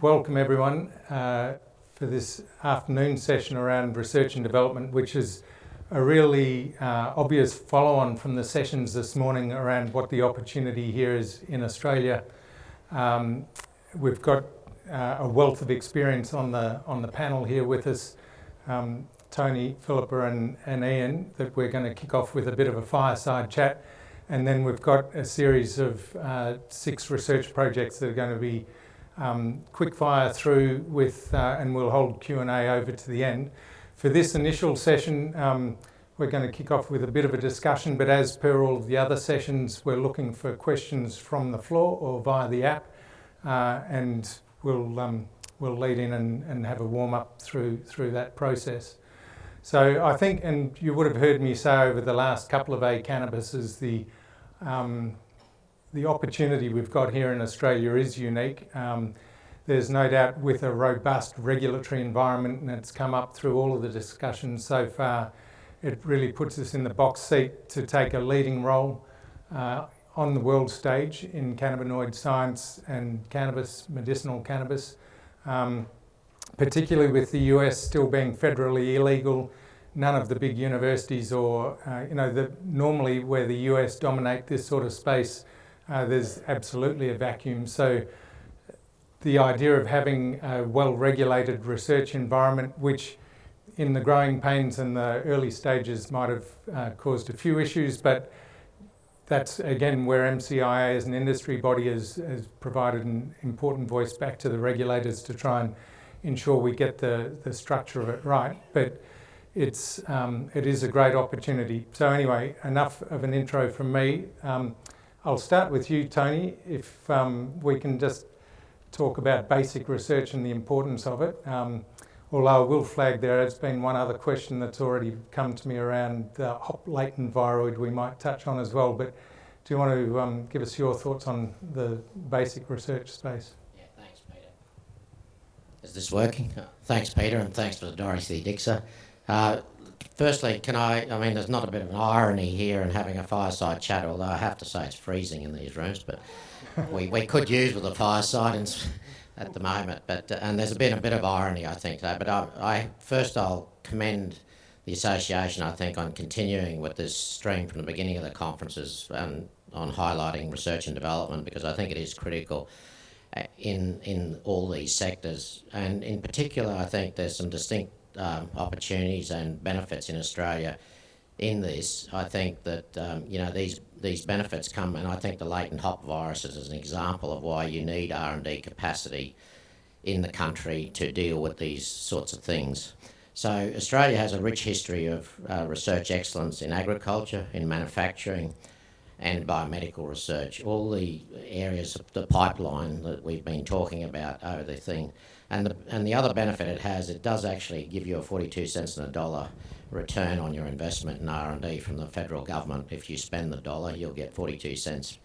welcome everyone for this afternoon session around research and development, which is a really obvious follow-on from the sessions this morning around what the opportunity here is in Australia. We've got a wealth of experience on the panel here with us, Tony, Philippa and Ian, that we're going to kick off with a bit of a fireside chat. And then we've got a series of 6 research projects that are going to be quick fire through with, and we'll hold Q&A over to the end. For this initial session, we're going to kick off with a bit of a discussion, but as per all of the other sessions, we're looking for questions from the floor or via the app, and we'll lead in and have a warm-up through that process. So I think, and you would have heard me say over the last couple of A-Cannabis, is the opportunity we've got here in Australia is unique. There's no doubt with a robust regulatory environment, and it's come up through all of the discussions so far, it really puts us in the box seat to take a leading role on the world stage in cannabinoid science and cannabis, medicinal cannabis, particularly with the US still being federally illegal. None of the big universities or, normally where the US dominate this sort of space, there's absolutely a vacuum. So the idea of having a well-regulated research environment, which in the growing pains and the early stages might have caused a few issues, but that's again where MCIA as an industry body has provided an important voice back to the regulators to try and ensure we get the structure of it right. But it is a great opportunity. So anyway, enough of an intro from me. I'll start with you, Tony, if we can just talk about basic research and the importance of it. Although I will flag there has been one other question that's already come to me around the hop latent viroid we might touch on as well. But do you want to give us your thoughts on the basic research space? Yeah, thanks, Peter. Is this working? Thanks, Peter, and thanks for Dorothy Dixer. Firstly, there's not a bit of an irony here in having a fireside chat, although I have to say it's freezing in these rooms, but we could use with a fireside at the moment. But and there's been a bit of irony, I think, though. But I'll commend the association, I think, on continuing with this stream from the beginning of the conferences and on highlighting research and development, because I think it is critical in all these sectors. And in particular, I think there's some distinct opportunities and benefits in Australia in this. I think that these benefits come, and I think the latent hop virus is an example of why you need R&D capacity in the country to deal with these sorts of things. So Australia has a rich history of research excellence in agriculture, in manufacturing and biomedical research, all the areas of the pipeline that we've been talking about over the thing. And the other benefit it has, it does actually give you a 42 cents on a dollar return on your investment in R&D from the federal government. If you spend the dollar, you'll get 42 cents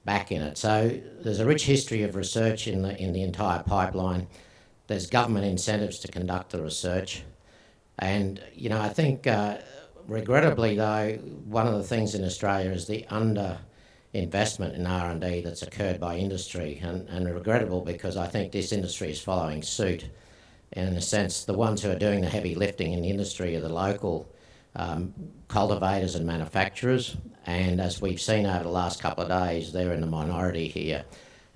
back in it. So there's a rich history of research in the entire pipeline. There's government incentives to conduct the research. And, I think, regrettably, though, one of the things in Australia is the investment in R&D that's occurred by industry, and regrettable because I think this industry is following suit. And in a sense, the ones who are doing the heavy lifting in the industry are the local cultivators and manufacturers, and as we've seen over the last couple of days, they're in the minority here,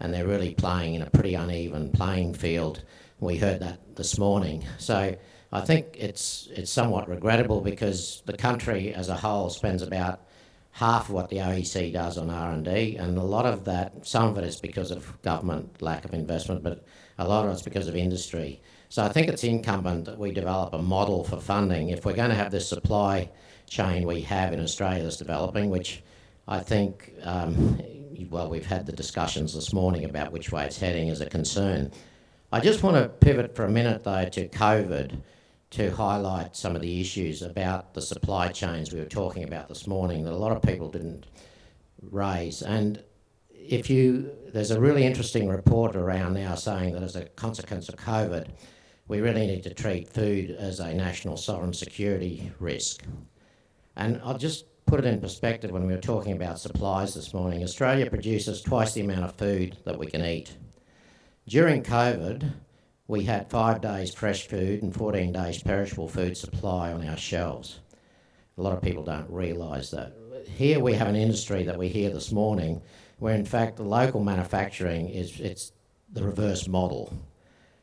and they're really playing in a pretty uneven playing field. We heard that this morning. So I think it's somewhat regrettable because the country as a whole spends about half of what the OEC does on R&D, and a lot of that, some of it is because of government lack of investment, but a lot of it's because of industry. So I think it's incumbent that we develop a model for funding. If we're going to have this supply chain we have in Australia that's developing, which I think, we've had the discussions this morning about which way it's heading as a concern. I just want to pivot for a minute, though, to COVID, to highlight some of the issues about the supply chains we were talking about this morning that a lot of people didn't raise. And there's a really interesting report around now saying that as a consequence of COVID, we really need to treat food as a national sovereign security risk. And I'll just put it in perspective when we were talking about supplies this morning. Australia produces twice the amount of food that we can eat. During COVID, we had 5 days fresh food and 14 days perishable food supply on our shelves. A lot of people don't realise that. Here we have an industry that we hear this morning where in fact the local manufacturing it's the reverse model.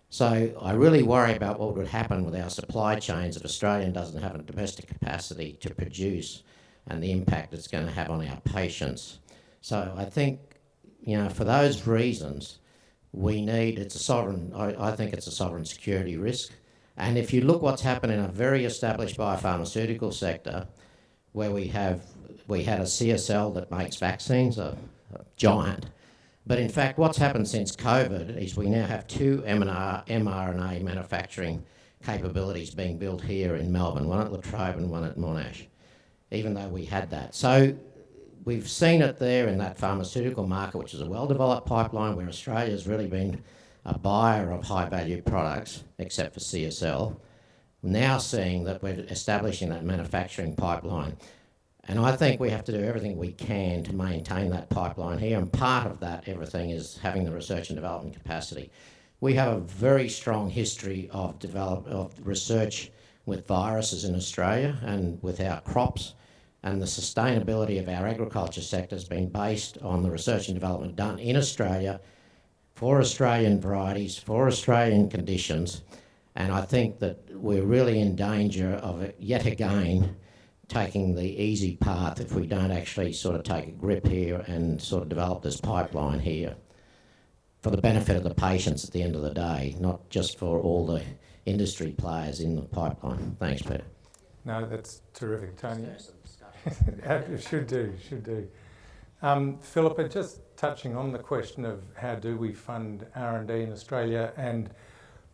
So I really worry about what would happen with our supply chains if Australia doesn't have a domestic capacity to produce and the impact it's going to have on our patients. So I think, for those reasons, I think it's a sovereign security risk. And if you look what's happened in a very established biopharmaceutical sector, where we had a CSL that makes vaccines, a giant. But in fact, what's happened since COVID is we now have 2 mRNA manufacturing capabilities being built here in Melbourne, one at La Trobe and one at Monash, even though we had that. So we've seen it there in that pharmaceutical market, which is a well-developed pipeline where Australia's really been a buyer of high-value products, except for CSL. Now seeing that we're establishing that manufacturing pipeline. And I think we have to do everything we can to maintain that pipeline here, and part of that everything is having the research and development capacity. We have a very strong history of research with viruses in Australia and with our crops, and the sustainability of our agriculture sector has been based on the research and development done in Australia for Australian varieties, for Australian conditions, and I think that we're really in danger of it, yet again, taking the easy path if we don't actually sort of take a grip here and sort of develop this pipeline here for the benefit of the patients at the end of the day, not just for all the industry players in the pipeline. Thanks, Peter. No, that's terrific, Tony. Should do. Philippa, just touching on the question of how do we fund R&D in Australia, and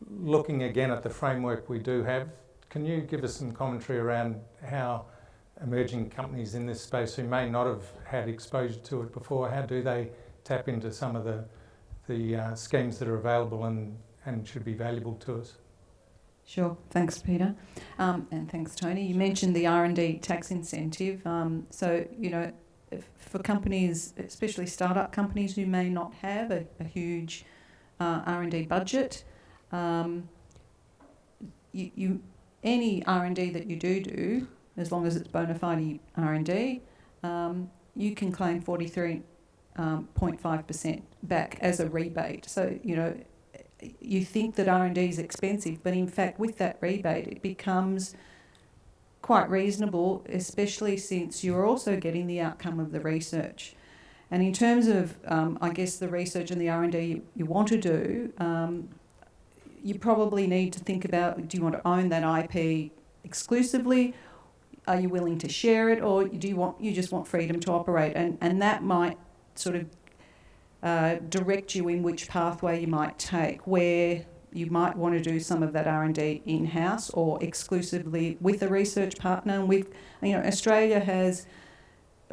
looking again at the framework we do have, can you give us some commentary around how emerging companies in this space who may not have had exposure to it before, how do they tap into some of the schemes that are available and should be valuable to us? Sure, thanks Peter, and thanks Tony. You mentioned the R&D tax incentive. So, for companies, especially startup companies who may not have a huge R&D budget, any R&D that you do, as long as it's bona fide R&D, you can claim 43.5% back as a rebate. So, you think that R&D is expensive, but in fact with that rebate it becomes quite reasonable, especially since you're also getting the outcome of the research. And in terms of, the research and the R&D you want to do, you probably need to think about, do you want to own that IP exclusively? Are you willing to share it, or do you just want freedom to operate? And that might sort of direct you in which pathway you might take, where you might want to do some of that R&D in-house or exclusively with a research partner. And Australia has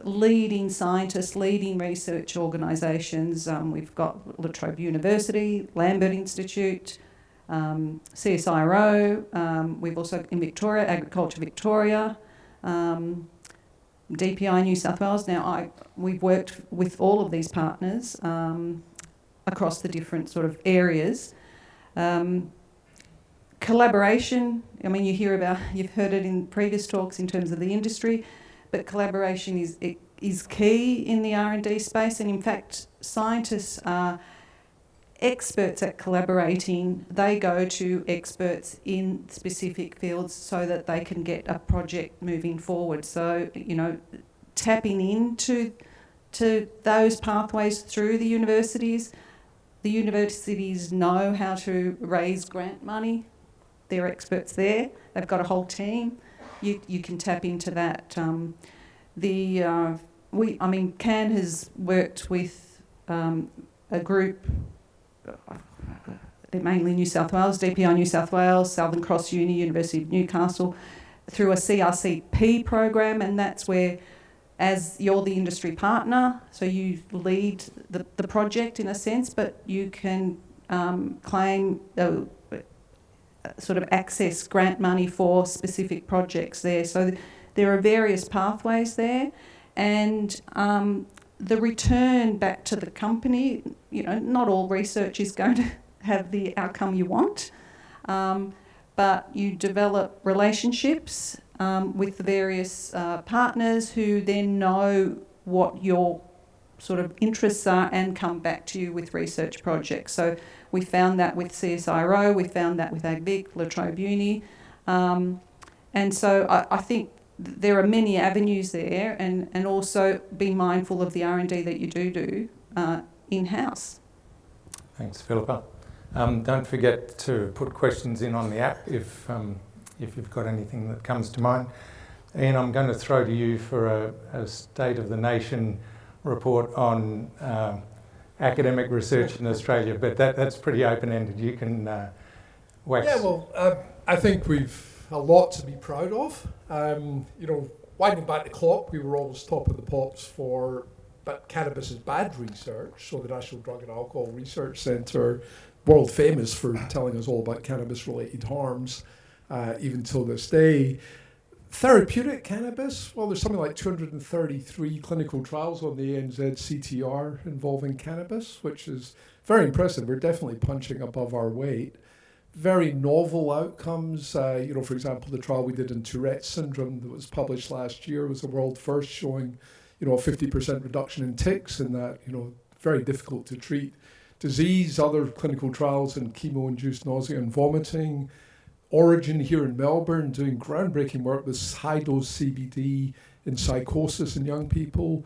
leading scientists, leading research organisations. We've got La Trobe University, Lambert Institute, CSIRO. We've also in Victoria, Agriculture Victoria, DPI New South Wales. Now, we've worked with all of these partners across the different sort of areas. Collaboration, you've heard it in previous talks in terms of the industry, but collaboration is key in the R&D space, and in fact, scientists are experts at collaborating. They go to experts in specific fields so that they can get a project moving forward. So, tapping into those pathways through the universities. The universities know how to raise grant money. They're experts there. They've got a whole team. You can tap into that. CAN has worked with a group, mainly New South Wales, DPI New South Wales, Southern Cross Uni, University of Newcastle, through a CRCP program, and that's where, as you're the industry partner, so you lead the project in a sense, but you can claim sort of access grant money for specific projects there. So there are various pathways there, and the return back to the company, not all research is going to have the outcome you want. But you develop relationships with the various partners who then know what your sort of interests are and come back to you with research projects. So we found that with CSIRO, we found that with AgVic, La Trobe Uni. And so I think there are many avenues there, and also be mindful of the R&D that you do in-house. Thanks, Philippa. Don't forget to put questions in on the app if you've got anything that comes to mind. Ian, I'm going to throw to you for a State of the Nation report on academic research in Australia, but that's pretty open-ended. You can wax. Yeah, well, I think we've a lot to be proud of. Winding back the clock, we were always top of the pops for but cannabis is bad research, so the National Drug and Alcohol Research Centre, world famous for telling us all about cannabis-related harms, even till this day. Therapeutic cannabis, well, there's something like 233 clinical trials on the ANZ CTR involving cannabis, which is very impressive. We're definitely punching above our weight. Very novel outcomes. For example, the trial we did in Tourette's syndrome that was published last year was a world first, showing, a 50% reduction in tics in that, very difficult to treat disease. Other clinical trials in chemo-induced nausea and vomiting. Origin here in Melbourne doing groundbreaking work with high-dose CBD in psychosis in young people,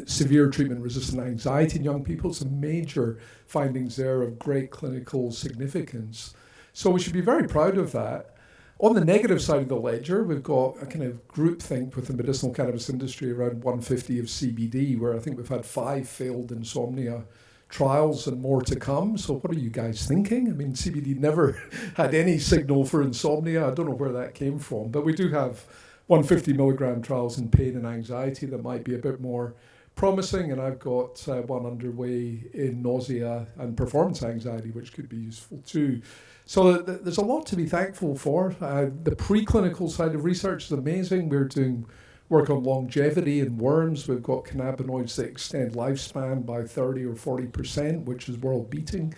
severe treatment-resistant anxiety in young people. Some major findings there of great clinical significance. So we should be very proud of that. On the negative side of the ledger, we've got a kind of groupthink with the medicinal cannabis industry around 150 of CBD, where I think we've had 5 failed insomnia trials and more to come. So what are you guys thinking? I mean, CBD never had any signal for insomnia. I don't know where that came from, but we do have 150 milligram trials in pain and anxiety that might be a bit more promising, and I've got one underway in nausea and performance anxiety, which could be useful too. So there's a lot to be thankful for. The preclinical side of research is amazing. We're doing work on longevity in worms. We've got cannabinoids that extend lifespan by 30 or 40%, which is world beating.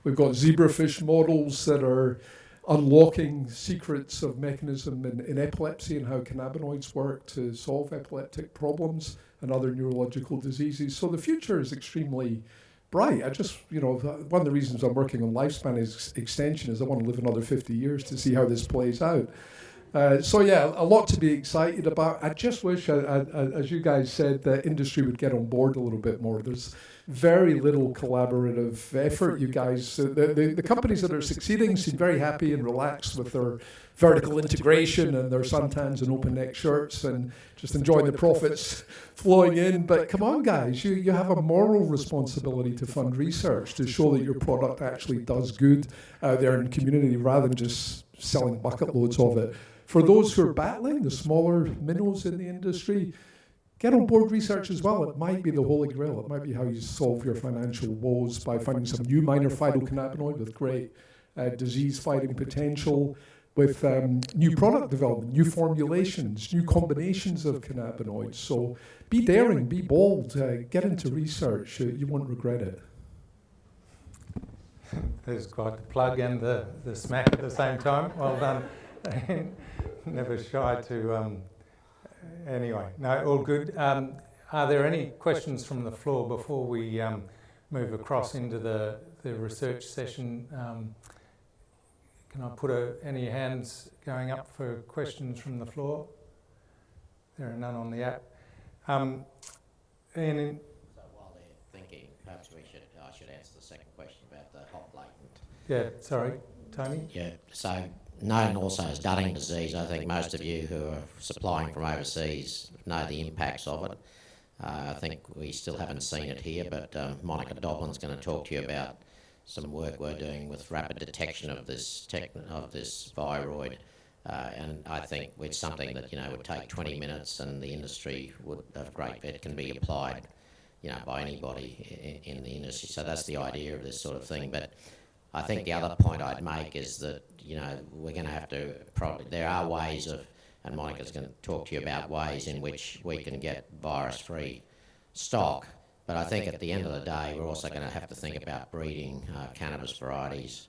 We've got zebrafish models that are unlocking secrets of mechanism in epilepsy and how cannabinoids work to solve epileptic problems and other neurological diseases. So the future is extremely bright. One of the reasons I'm working on lifespan extension is I want to live another 50 years to see how this plays out. A lot to be excited about. I just wish, as you guys said, the industry would get on board a little bit more. There's very little collaborative effort. You guys, the companies that are succeeding seem very happy and relaxed with their vertical integration and their suntans and open neck shirts and just enjoying the profits flowing in. But come on, guys, you have a moral responsibility to fund research to show that your product actually does good out there in the community rather than just selling bucket loads of it. For those who are battling, the smaller minnows in the industry, get on board research as well. It might be the holy grail. It might be how you solve your financial woes by finding some new minor phytocannabinoid with great disease-fighting potential, with new product development, new formulations, new combinations of cannabinoids. So be daring, be bold, get into research. You won't regret it. There's quite the plug and the smack at the same time. Well done. Never shy to... Anyway, no, all good. Are there any questions from the floor before we move across into the research session? Can I put any hands going up for questions from the floor? There are none on the app. So while they're thinking, perhaps I should answer the second question about the hot latent. Yeah, sorry, Tony? Yeah, so known also as Dunning disease. I think most of you who are supplying from overseas know the impacts of it. I think we still haven't seen it here, but Monica Doblin's going to talk to you about some work we're doing with rapid detection of this viroid. And I think it's something that would take 20 minutes, and the industry would have great. It can be applied, by anybody in the industry. So that's the idea of this sort of thing. But I think the other point I'd make is that we're going to have to there are ways of, and Monica's going to talk to you about ways in which we can get virus-free stock But I think at the end of the day, we're also going to have to think about breeding cannabis varieties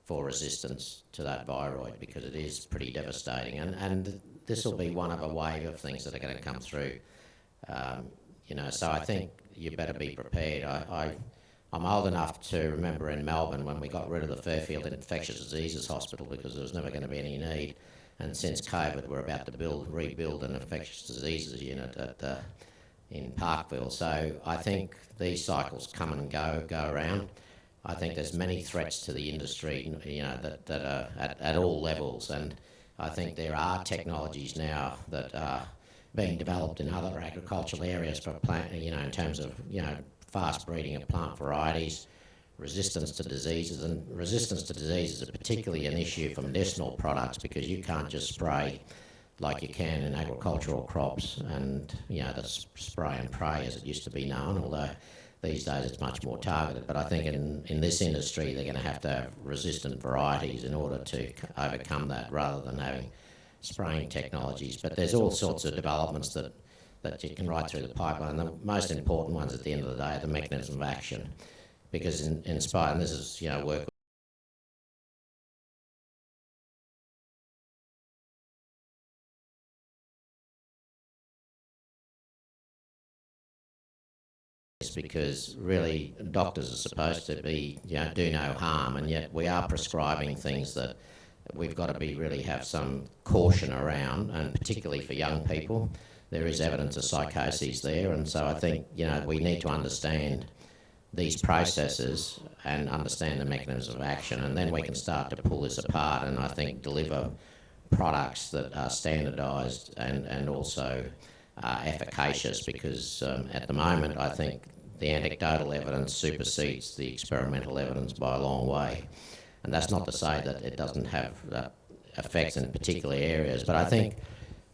for resistance to that viroid, because it is pretty devastating. And this will be one of a wave of things that are going to come through. So I think you better be prepared. I'm old enough to remember in Melbourne when we got rid of the Fairfield Infectious Diseases Hospital because there was never going to be any need. And since COVID, we're about to rebuild an infectious diseases unit in Parkville. So I think these cycles come and go around. I think there's many threats to the industry, that are at all levels. And I think there are technologies now that are being developed in other agricultural areas for plant, in terms of, fast breeding of plant varieties, resistance to diseases. And resistance to diseases is particularly an issue for medicinal products, because you can't just spray like you can in agricultural crops and, the spray and pray as it used to be known, although these days it's much more targeted. But I think in this industry they're going to have resistant varieties in order to overcome that, rather than having spraying technologies. But there's all sorts of developments that you can ride through the pipeline. The most important ones at the end of the day are the mechanism of action, because in spite, and this is work because really doctors are supposed to be, do no harm, and yet we are prescribing things that we've got to really have some caution around, and particularly for young people. There is evidence of psychoses there, and so I think, we need to understand these processes and understand the mechanisms of action, and then we can start to pull this apart and I think deliver products that are standardised and also efficacious, because at the moment I think the anecdotal evidence supersedes the experimental evidence by a long way. And that's not to say that it doesn't have effects in particular areas, but I think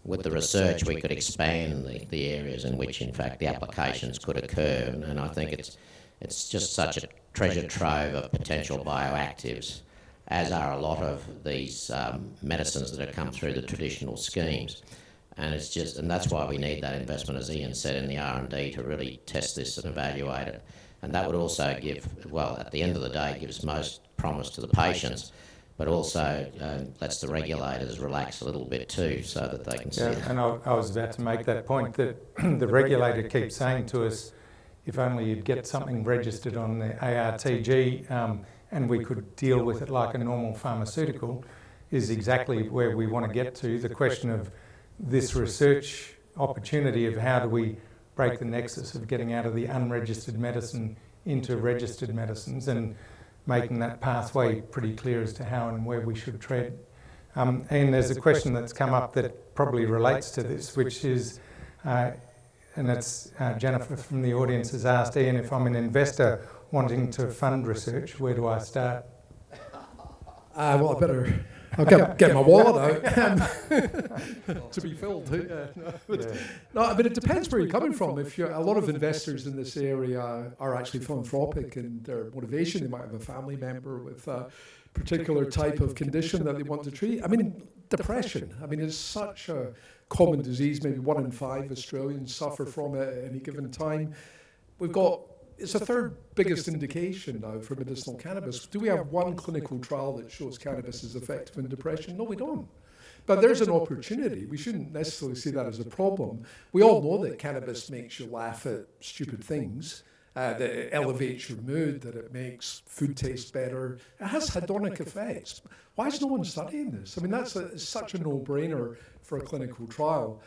with the research we could expand the areas in which in fact the applications could occur, and I think it's just such a treasure trove of potential bioactives, as are a lot of these medicines that have come through the traditional schemes. And that's why we need that investment, as Ian said, in the R&D to really test this and evaluate it. And that would also give, at the end of the day, gives most promise to the patients, but also lets the regulators relax a little bit too, so that they can see it. And I was about to make that point, that the regulator keeps saying to us, if only you'd get something registered on the ARTG and we could deal with it like a normal pharmaceutical, is exactly where we want to get to. The question of this research opportunity of how do we break the nexus of getting out of the unregistered medicine into registered medicines, and making that pathway pretty clear as to how and where we should tread. And there's a question that's come up that probably relates to this, which is, and it's Jennifer from the audience has asked, Ian, if I'm an investor wanting to fund research, where do I start? Well, I'll get my wallet out to be filled. But it depends where you're coming from. If a lot of investors in this area are actually philanthropic in their motivation, they might have a family member with a particular type of condition that they want to treat. I mean, depression. I mean, it's such a common disease. Maybe 1 in 5 Australians suffer from it at any given time. It's a third biggest indication now for medicinal cannabis. Do we have one clinical trial that shows cannabis is effective in depression? No, we don't. But there's an opportunity. We shouldn't necessarily see that as a problem. We all know that cannabis makes you laugh at stupid things, that it elevates your mood, that it makes food taste better. It has hedonic effects. Why is no one studying this? I mean, that's such a no-brainer for a clinical trial.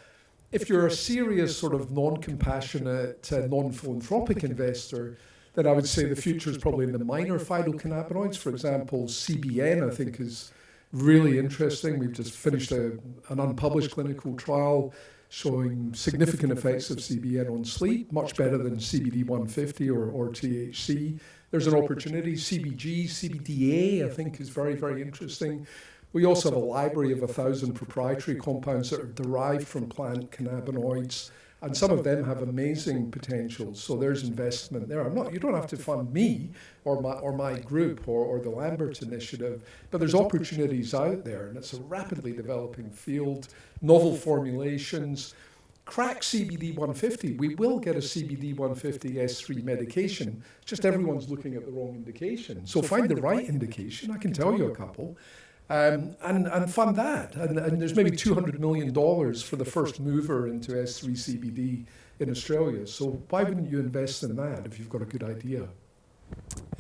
If you're a serious sort of non-compassionate, non-philanthropic investor, then I would say the future is probably in the minor phytocannabinoids. For example, CBN, I think, is really interesting. We've just finished an unpublished clinical trial showing significant effects of CBN on sleep, much better than CBD 150 or THC. There's an opportunity. CBG, CBDA, I think, is very, very interesting. We also have a library of 1,000 proprietary compounds that are derived from plant cannabinoids, and some of them have amazing potential. So there's investment there. You don't have to fund me or my group or the Lambert Initiative, but there's opportunities out there, and it's a rapidly developing field, novel formulations. crack CBD 150. We will get a CBD 150 S3 medication, just everyone's looking at the wrong indication. So find the right indication, I can tell you a couple, and fund that. And there's maybe $200 million for the first mover into S3 CBD in Australia. So why wouldn't you invest in that if you've got a good idea?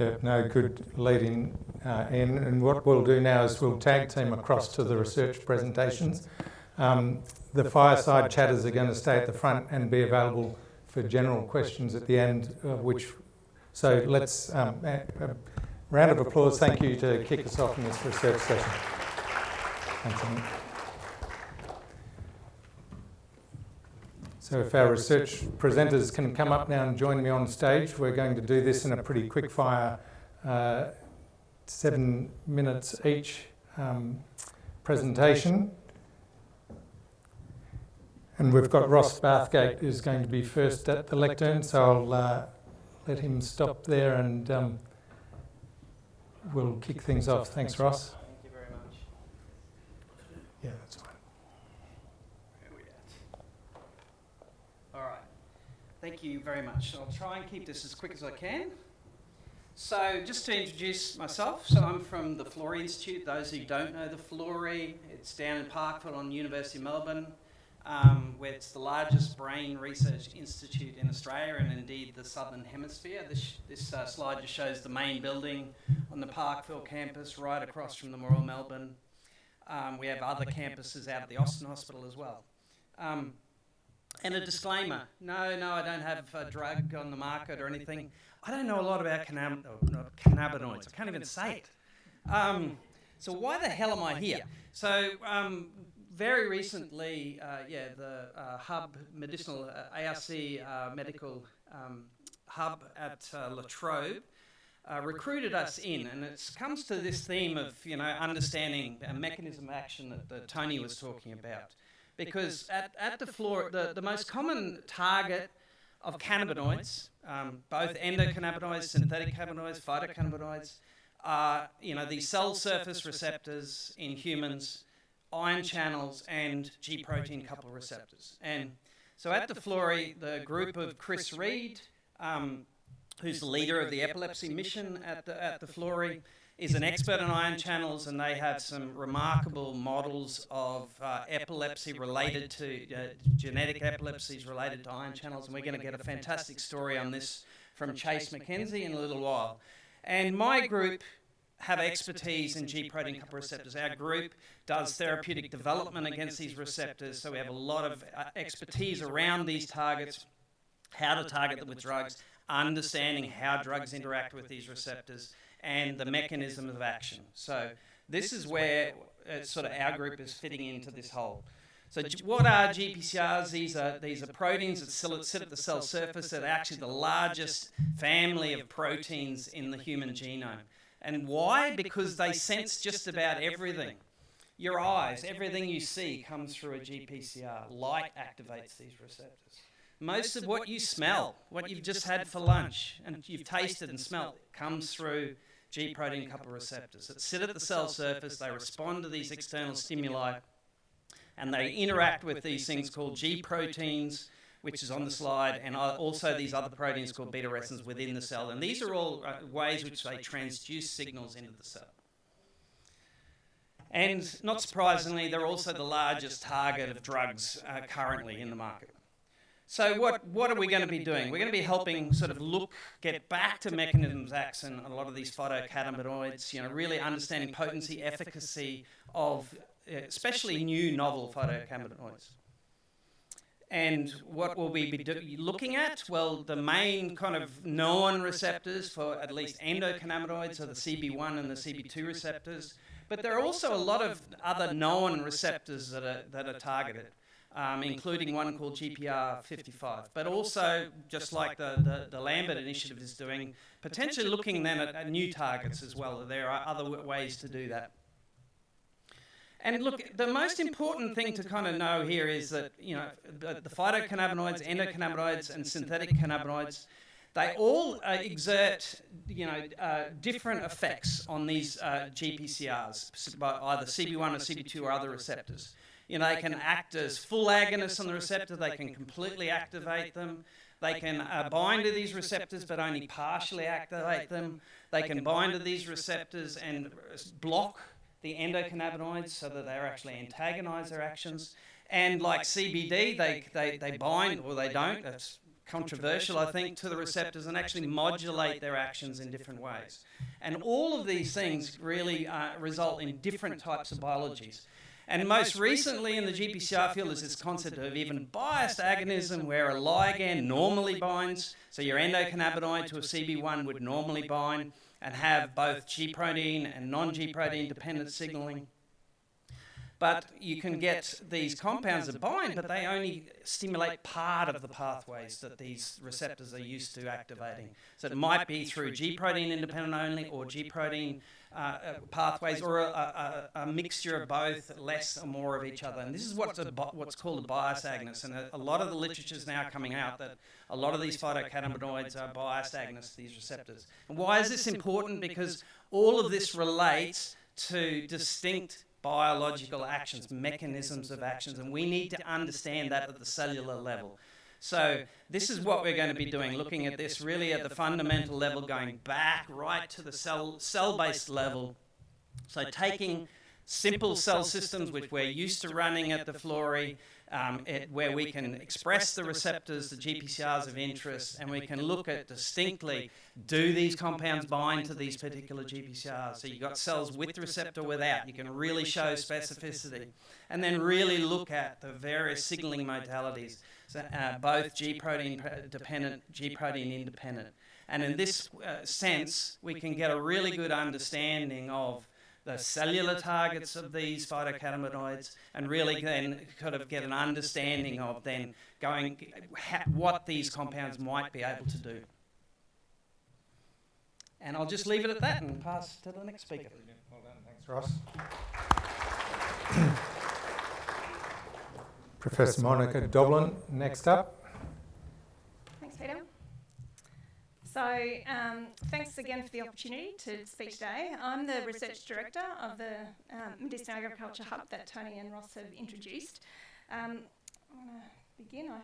Yeah, no, good leading, Ian. And what we'll do now is we'll tag team across to the research presentations. The fireside chatters are going to stay at the front and be available for general questions at the end, so let's, a round of applause, thank you, to kick us off in this research session. Thanks, Ian. So if our research presenters can come up now and join me on stage, we're going to do this in a pretty quick fire, 7 minutes each presentation. And we've got Ross Bathgate who's going to be first at the lectern, so I'll let him stop there and we'll kick things off. Thanks, Ross. Thank you very much. Yeah, that's fine. Where are we at? All right. Thank you very much. I'll try and keep this as quick as I can. So just to introduce myself, so I'm from the Florey Institute. Those who don't know the Florey, it's down in Parkville on University of Melbourne. Where it's the largest brain research institute in Australia and indeed the Southern Hemisphere. This slide just shows the main building on the Parkville campus right across from the Royal Melbourne. We have other campuses out at the Austin Hospital as well. And a disclaimer, no, I don't have a drug on the market or anything. I don't know a lot about cannabinoids. I can't even say it. So why the hell am I here? So very recently, the hub, medicinal, ARC medical hub at La Trobe recruited us in, and it comes to this theme of, understanding a mechanism of action that Tony was talking about. Because at the floor, the most common target of cannabinoids, both endocannabinoids, synthetic cannabinoids, phytocannabinoids, are, these cell surface receptors in humans, ion channels and G protein couple receptors. And so at the Florey, the group of Chris Reed, who's the leader of the epilepsy mission at the Florey, is an expert in ion channels, and they have some remarkable models of epilepsy related to genetic epilepsies related to ion channels, and we're going to get a fantastic story on this from Chase McKenzie in a little while. And my group have expertise in G protein couple receptors. Our group does therapeutic development against these receptors, so we have a lot of expertise around these targets, how to target them with drugs, understanding how drugs interact with these receptors, and the mechanism of action. So this is where sort of our group is fitting into this whole. So what are GPCRs? These are proteins that sit at the cell surface that are actually the largest family of proteins in the human genome. And why? Because they sense just about everything. Your eyes, everything you see comes through a GPCR. Light activates these receptors. Most of what you smell, what you've just had for lunch and you've tasted and smelled, comes through G protein couple receptors that sit at the cell surface. They respond to these external stimuli and they interact with these things called G proteins, which is on the slide, and also these other proteins called beta-arrestins within the cell. And these are all ways which they transduce signals into the cell. And not surprisingly, they're also the largest target of drugs currently in the market. So what are we going to be doing? We're going to be helping sort of get back to mechanisms of action on a lot of these phytocannabinoids, really understanding potency, efficacy of especially new novel phytocannabinoids. And what will we be looking at? Well, the main kind of known receptors for at least endocannabinoids are the CB1 and the CB2 receptors, but there are also a lot of other known receptors that are targeted, including one called GPR55, but also, just like the Lambert Initiative is doing, potentially looking then at new targets as well. There are other ways to do that. And look, the most important thing to kind of know here is that, the phytocannabinoids, endocannabinoids, and synthetic cannabinoids, they all exert, different effects on these GPCRs by either CB1 or CB2 or other receptors. You know, they can act as full agonists on the receptor. They can completely activate them. They can bind to these receptors but only partially activate them. They can bind to these receptors and block the endocannabinoids so that they actually antagonise their actions. And like CBD, they bind, or they don't. That's controversial, I think, to the receptors and actually modulate their actions in different ways. And all of these things really result in different types of biologies. And most recently in the GPCR field is this concept of even biased agonism, where a ligand normally binds, so your endocannabinoid to a CB1 would normally bind and have both G protein and non-G protein dependent signaling. But you can get these compounds that bind, but they only stimulate part of the pathways that these receptors are used to activating. So it might be through G protein independent only, or G protein pathways, or a mixture of both, less or more of each other. And this is what's called a bias agonist. And a lot of the literature is now coming out that a lot of these phytocannabinoids are bias agonists, these receptors. And why is this important? Because all of this relates to distinct biological actions, mechanisms of actions, and we need to understand that at the cellular level. So this is what we're going to be doing, looking at this really at the fundamental level, going back right to the cell-based level. So taking simple cell systems, which we're used to running at the Florey, where we can express the receptors, the GPCRs of interest, and we can look at distinctly, do these compounds bind to these particular GPCRs? So you've got cells with the receptor, without. You can really show specificity. And then really look at the various signaling modalities, so, both G protein dependent, G protein independent. And in this sense, we can get a really good understanding of the cellular targets of these phytocannabinoids, and really then kind of get an understanding of then what these compounds might be able to do. And I'll just leave it at that and pass to the next speaker. Well done, thanks Ross. Professor Monica Doblin, next up. Thanks, Peter. So thanks again for the opportunity to speak today. I'm the Research Director of the Medicinal Agriculture Hub that Tony and Ross have introduced. I'm going to begin, I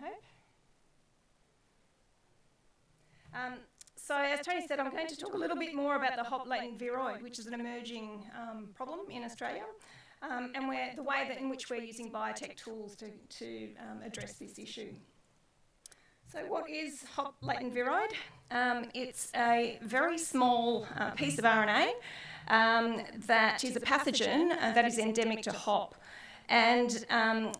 hope. So as Tony said, I'm going to talk a little bit more about the hop latent viroid, which is an emerging problem in Australia, and the way in which we're using biotech tools to address this issue. So what is hop latent viroid? It's a very small piece of RNA that is a pathogen that is endemic to hop. And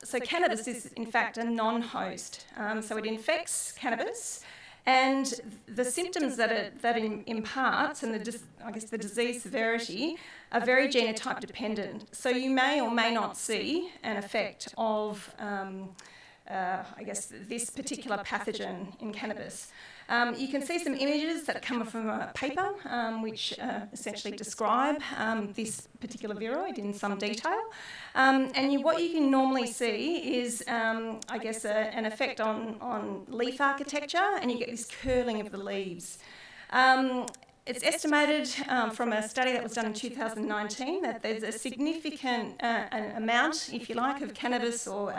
so cannabis is in fact a non-host. So it infects cannabis, and the symptoms that it imparts, and the disease severity, are very genotype dependent. So you may or may not see an effect of this particular pathogen in cannabis. You can see some images that come from a paper which essentially describe this particular viroid in some detail. What you can normally see is, an effect on leaf architecture, and you get this curling of the leaves. It's estimated from a study that was done in 2019 that there's a significant amount, if you like, of cannabis or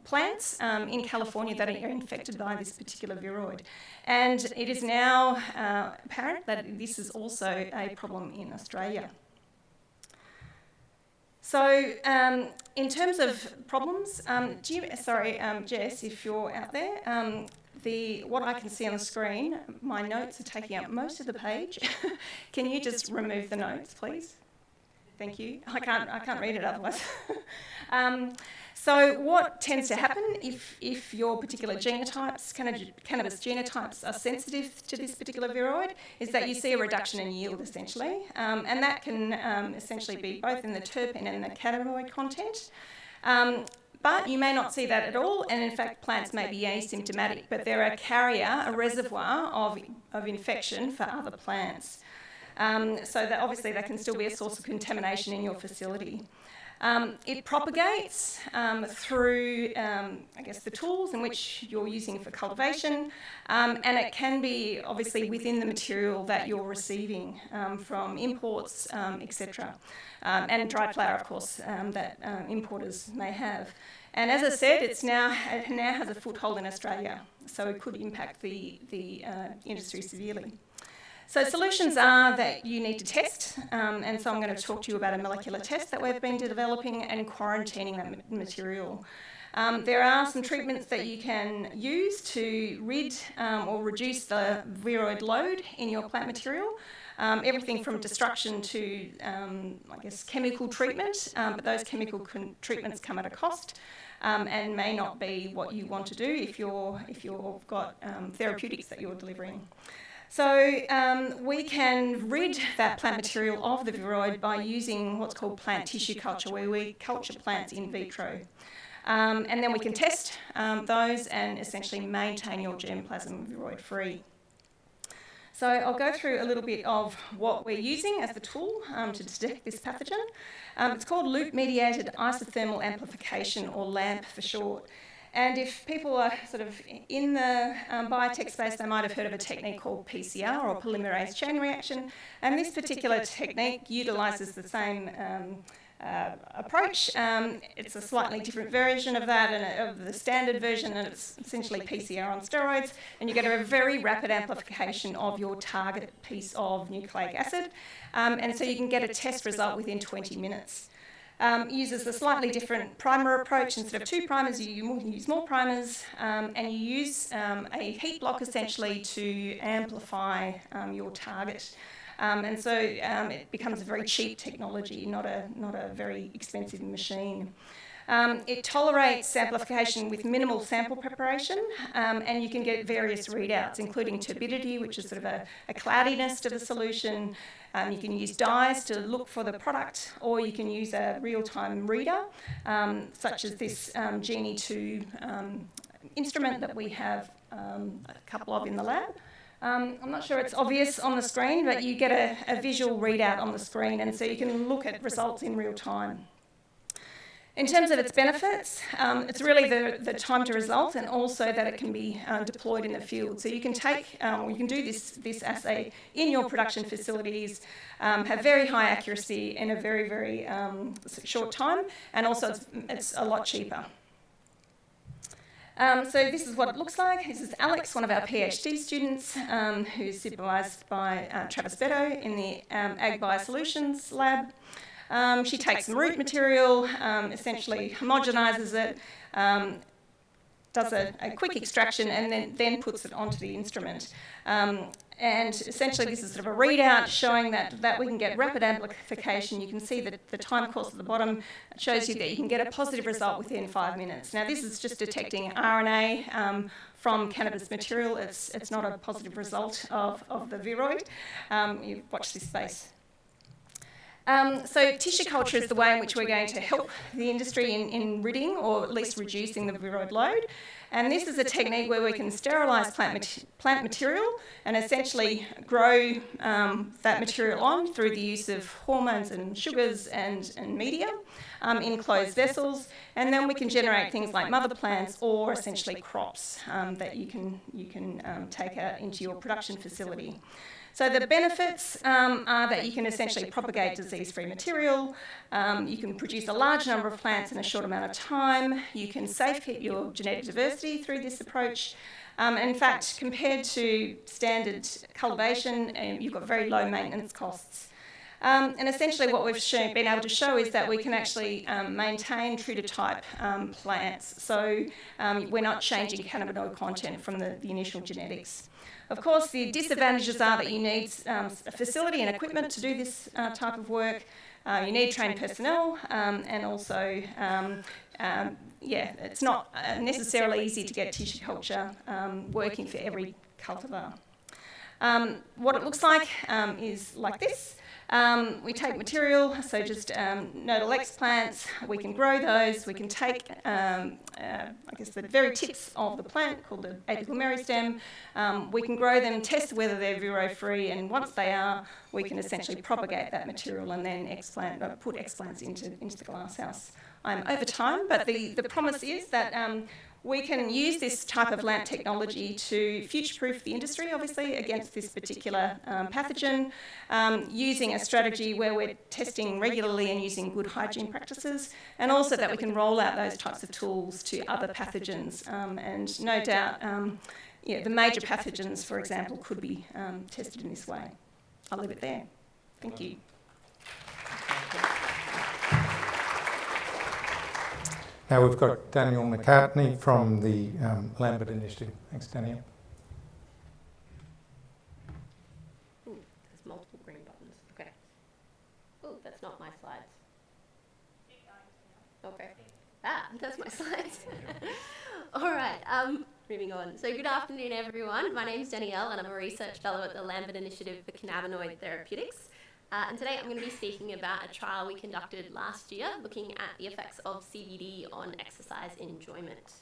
plants in California that are infected by this particular viroid. And it is now apparent that this is also a problem in Australia. So in terms of problems, Jess, if you're out there, what I can see on the screen, my notes are taking up most of the page. Can you just remove the notes, please? Thank you. I can't read it otherwise. So what tends to happen if your particular genotypes, cannabis genotypes, are sensitive to this particular viroid, is that you see a reduction in yield essentially, and that can essentially be both in the terpene and the cannabinoid content. But you may not see that at all, and in fact plants may be asymptomatic, but they're a carrier, a reservoir of infection for other plants. So that obviously that can still be a source of contamination in your facility. It propagates through, I guess, the tools in which you're using for cultivation, and it can be obviously within the material that you're receiving from imports, etc. And dried flower, of course, that importers may have. And as I said, it now has a foothold in Australia, so it could impact the industry severely. So solutions are that you need to test, and so I'm going to talk to you about a molecular test that we've been developing and quarantining that material. There are some treatments that you can use to rid or reduce the viroid load in your plant material. Everything from destruction to, I guess, chemical treatment, but those chemical treatments come at a cost. And may not be what you want to do if you've got therapeutics that you're delivering. So we can rid that plant material of the viroid by using what's called plant tissue culture, where we culture plants in vitro. And then we can test those and essentially maintain your germplasm viroid free. So I'll go through a little bit of what we're using as the tool to detect this pathogen. It's called loop-mediated isothermal amplification, or LAMP for short. And if people are sort of in the biotech space, they might have heard of a technique called PCR, or polymerase chain reaction. And this particular technique utilises the same approach. It's a slightly different version of that, and of the standard version, and it's essentially PCR on steroids, and you get a very rapid amplification of your target piece of nucleic acid, and so you can get a test result within 20 minutes. Uses a slightly different primer approach. Instead of 2 primers, you use more primers, and you use a heat block essentially to amplify your target. And so it becomes a very cheap technology, not a very expensive machine. It tolerates amplification with minimal sample preparation, and you can get various readouts, including turbidity, which is sort of a cloudiness to the solution. You can use dyes to look for the product, or you can use a real-time reader, such as this Genie 2 instrument that we have a couple of in the lab. I'm not sure it's obvious on the screen, but you get a visual readout on the screen, and so you can look at results in real time. In terms of its benefits, it's really the time to result, and also that it can be deployed in the field. So you can you can do this assay in your production facilities, have very high accuracy in a very, very short time, and also it's a lot cheaper. So this is what it looks like. This is Alex, one of our PhD students, who's supervised by Travis Beto in the Ag Biosolutions lab. She takes some root material, essentially homogenises it, does a quick extraction, and then puts it onto the instrument. And essentially this is sort of a readout showing that we can get rapid amplification. You can see that the time course at the bottom shows you that you can get a positive result within 5 minutes. Now this is just detecting RNA from cannabis material. It's not a positive result of the viroid. You watch this space. So tissue culture is the way in which we're going to help the industry in ridding, or at least reducing, the viroid load. And this is a technique where we can sterilise plant material and essentially grow that material on through the use of hormones and sugars and media in closed vessels. And then we can generate things like mother plants, or essentially crops that you can take out into your production facility. So the benefits are that you can essentially propagate disease-free material, you can produce a large number of plants in a short amount of time, you can safekeep your genetic diversity through this approach, and in fact, compared to standard cultivation, you've got very low maintenance costs. And essentially what we've been able to show is that we can actually maintain true-to-type plants, so we're not changing cannabinoid content from the initial genetics. Of course, the disadvantages are that you need a facility and equipment to do this type of work. You need trained personnel, and also, it's not necessarily easy to get tissue culture working for every cultivar. What it looks like is like this. We take material, so just nodal explants, we can grow those, we can take, the very tips of the plant, called the apical meristem, we can grow them, test whether they're viro-free, and once they are, we can essentially propagate that material and then put explants into the glasshouse. I'm over time, but the promise is that we can use this type of LAMP technology to future-proof the industry, obviously, against this particular pathogen, using a strategy where we're testing regularly and using good hygiene practices, and also that we can roll out those types of tools to other pathogens. And no doubt, the major pathogens, for example, could be tested in this way. I'll leave it there. Thank you. Now we've got Daniel McCartney from the Lambert Initiative. Thanks, Daniel. Ooh, there's multiple green buttons. Okay. Oh, that's not my slides. Okay. That's my slides. All right. Moving on. So good afternoon, everyone. My name's Danielle, and I'm a research fellow at the Lambert Initiative for Cannabinoid Therapeutics. And today I'm going to be speaking about a trial we conducted last year looking at the effects of CBD on exercise enjoyment.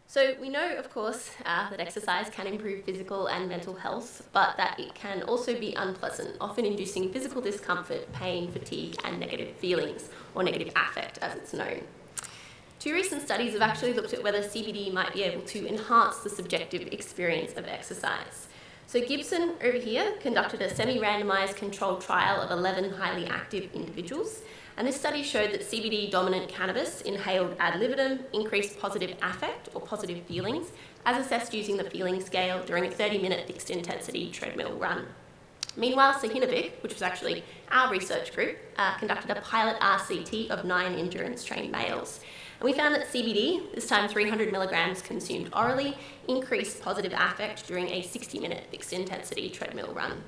So we know, of course, that exercise can improve physical and mental health, but that it can also be unpleasant, often inducing physical discomfort, pain, fatigue, and negative feelings, or negative affect, as it's known. 2 recent studies have actually looked at whether CBD might be able to enhance the subjective experience of exercise. So Gibson, over here, conducted a semi-randomised controlled trial of 11 highly active individuals, and this study showed that CBD-dominant cannabis inhaled ad libitum increased positive affect or positive feelings, as assessed using the feeling scale during a 30-minute fixed-intensity treadmill run. Meanwhile, Sahinovic, which was actually our research group, conducted a pilot RCT of 9 endurance-trained males. And we found that CBD, this time 300 milligrams consumed orally, increased positive affect during a 60-minute fixed-intensity treadmill run.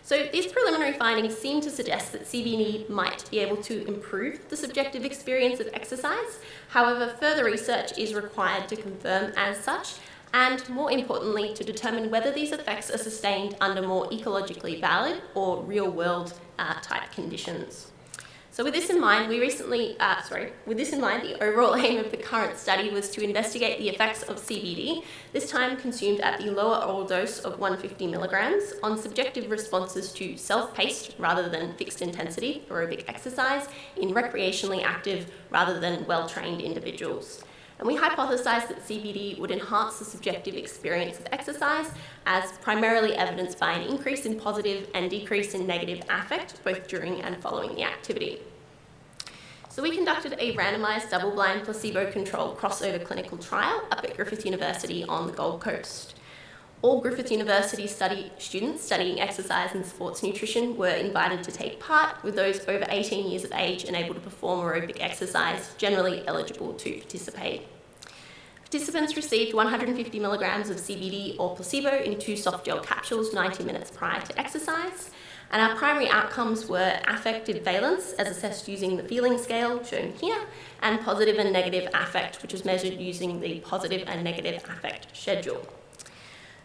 So these preliminary findings seem to suggest that CBD might be able to improve the subjective experience of exercise. However, further research is required to confirm as such, and more importantly, to determine whether these effects are sustained under more ecologically valid or real-world type conditions. So with this in mind, the overall aim of the current study was to investigate the effects of CBD, this time consumed at the lower oral dose of 150 milligrams, on subjective responses to self-paced rather than fixed intensity aerobic exercise in recreationally active rather than well-trained individuals. And we hypothesised that CBD would enhance the subjective experience of exercise, as primarily evidenced by an increase in positive and decrease in negative affect, both during and following the activity. So we conducted a randomised, double-blind, placebo-controlled crossover clinical trial up at Griffith University on the Gold Coast. All Griffith University students studying exercise and sports nutrition were invited to take part, with those over 18 years of age and able to perform aerobic exercise generally eligible to participate. Participants received 150 milligrams of CBD or placebo in 2 soft gel capsules 90 minutes prior to exercise. And our primary outcomes were affective valence, as assessed using the feeling scale shown here, and positive and negative affect, which was measured using the positive and negative affect schedule.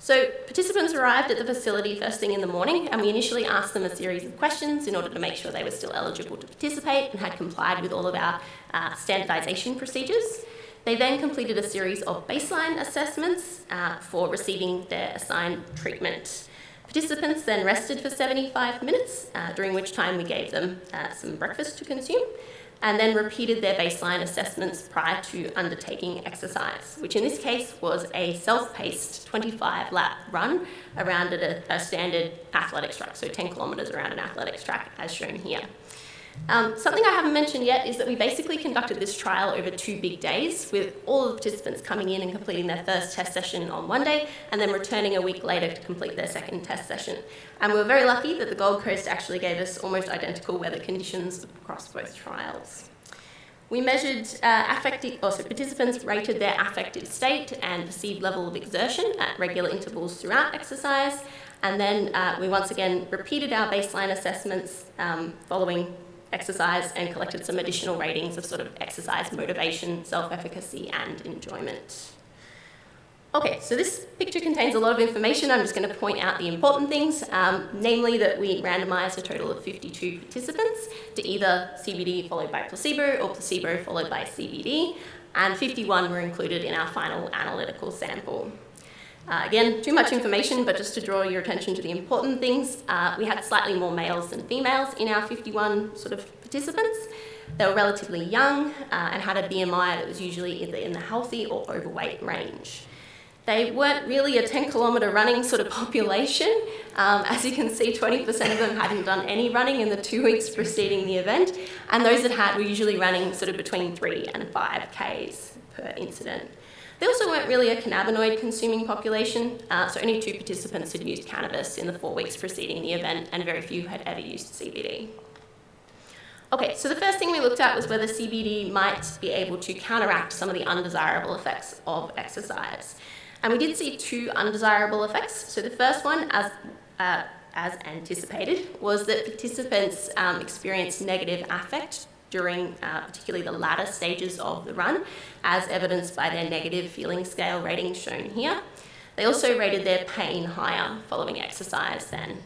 So participants arrived at the facility first thing in the morning, and we initially asked them a series of questions in order to make sure they were still eligible to participate and had complied with all of our standardisation procedures. They then completed a series of baseline assessments for receiving their assigned treatment. Participants then rested for 75 minutes, during which time we gave them some breakfast to consume, and then repeated their baseline assessments prior to undertaking exercise, which in this case was a self-paced 25-lap run around a standard athletics track, so 10 kilometres around an athletics track, as shown here. Something I haven't mentioned yet is that we basically conducted this trial over 2 big days, with all of the participants coming in and completing their first test session on one day, and then returning a week later to complete their second test session. And we were very lucky that the Gold Coast actually gave us almost identical weather conditions across both trials. We measured participants rated their affective state and perceived level of exertion at regular intervals throughout exercise, and then we once again repeated our baseline assessments following exercise and collected some additional ratings of sort of exercise motivation, self-efficacy, and enjoyment. Okay, so this picture contains a lot of information. I'm just going to point out the important things, namely that we randomised a total of 52 participants to either CBD followed by placebo or placebo followed by CBD, and 51 were included in our final analytical sample. Again, too much information, but just to draw your attention to the important things, we had slightly more males than females in our 51 sort of participants. They were relatively young and had a BMI that was usually either in the healthy or overweight range. They weren't really a 10-kilometre running sort of population. As you can see, 20% of them hadn't done any running in the 2 weeks preceding the event, and those that had were usually running sort of between 3 and 5 Ks per incident. They also weren't really a cannabinoid consuming population, so only 2 participants had used cannabis in the 4 weeks preceding the event, and very few had ever used CBD. Okay, so the first thing we looked at was whether CBD might be able to counteract some of the undesirable effects of exercise. And we did see 2 undesirable effects. So the first one, as anticipated, was that participants experienced negative affect during particularly the latter stages of the run, as evidenced by their negative feeling scale ratings shown here. They also rated their pain higher following exercise than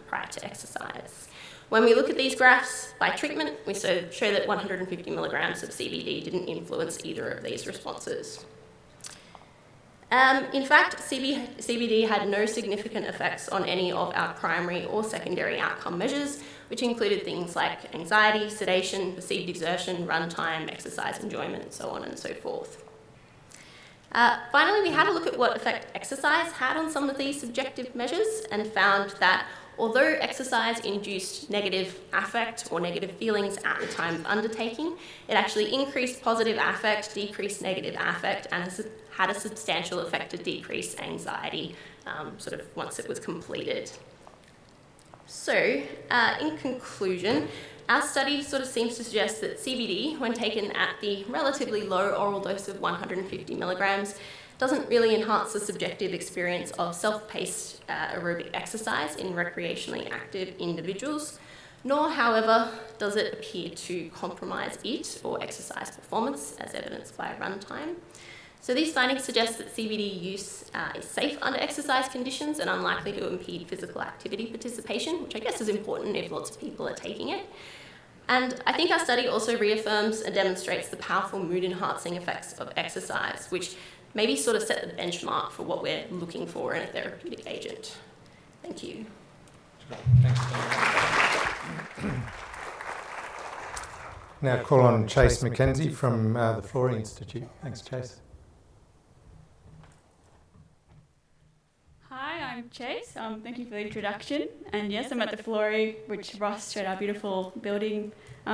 prior to exercise. When we look at these graphs by treatment, we show that 150 milligrams of CBD didn't influence either of these responses. In fact, CBD had no significant effects on any of our primary or secondary outcome measures, which included things like anxiety, sedation, perceived exertion, run time, exercise enjoyment, and so on and so forth. Finally, we had a look at what effect exercise had on some of these subjective measures and found that although exercise induced negative affect or negative feelings at the time of undertaking, it actually increased positive affect, decreased negative affect, and had a substantial effect to decrease anxiety sort of once it was completed. So, in conclusion, our study sort of seems to suggest that CBD, when taken at the relatively low oral dose of 150 milligrams, doesn't really enhance the subjective experience of self-paced aerobic exercise in recreationally active individuals, nor, however, does it appear to compromise it or exercise performance, as evidenced by runtime. So these findings suggest that CBD use is safe under exercise conditions and unlikely to impede physical activity participation, which I guess is important if lots of people are taking it. And I think our study also reaffirms and demonstrates the powerful mood-enhancing effects of exercise, which maybe sort of set the benchmark for what we're looking for in a therapeutic agent. Thank you. Thanks, Dana. Now call on Chase McKenzie from the Florey Institute. Thanks, Chase. Hi, I'm Chase. Thank you for the introduction. And yes, I'm at the Florey, which Ross showed our beautiful building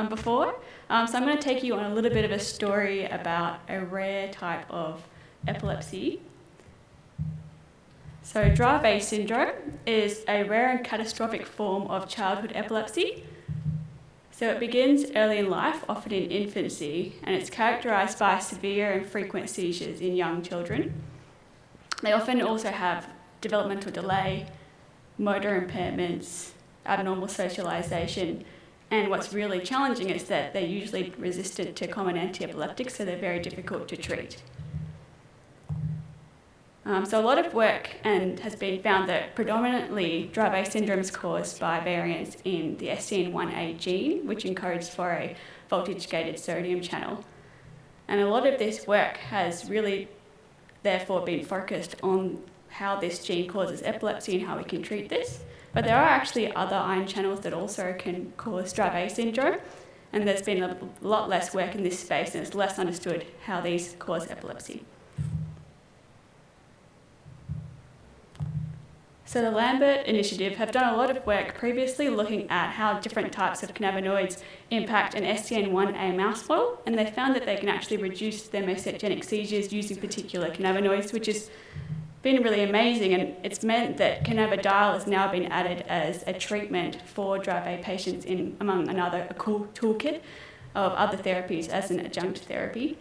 before. So I'm going to take you on a little bit of a story about a rare type of epilepsy. So Dravet syndrome is a rare and catastrophic form of childhood epilepsy. So it begins early in life, often in infancy, and it's characterised by severe and frequent seizures in young children. They often also have developmental delay, motor impairments, abnormal socialisation, and what's really challenging is that they're usually resistant to common antiepileptics, so they're very difficult to treat. So a lot of work has been found that predominantly Dravet syndrome is caused by variants in the SCN1A gene, which encodes for a voltage-gated sodium channel. And a lot of this work has really therefore been focused on how this gene causes epilepsy and how we can treat this. But there are actually other ion channels that also can cause Dravet syndrome, and there's been a lot less work in this space and it's less understood how these cause epilepsy. So the Lambert Initiative have done a lot of work previously looking at how different types of cannabinoids impact an SCN1A mouse model, and they found that they can actually reduce their mesogenic seizures using particular cannabinoids, which has been really amazing, and it's meant that cannabidiol has now been added as a treatment for Dravet patients in, among another, a cool toolkit of other therapies as an adjunct therapy.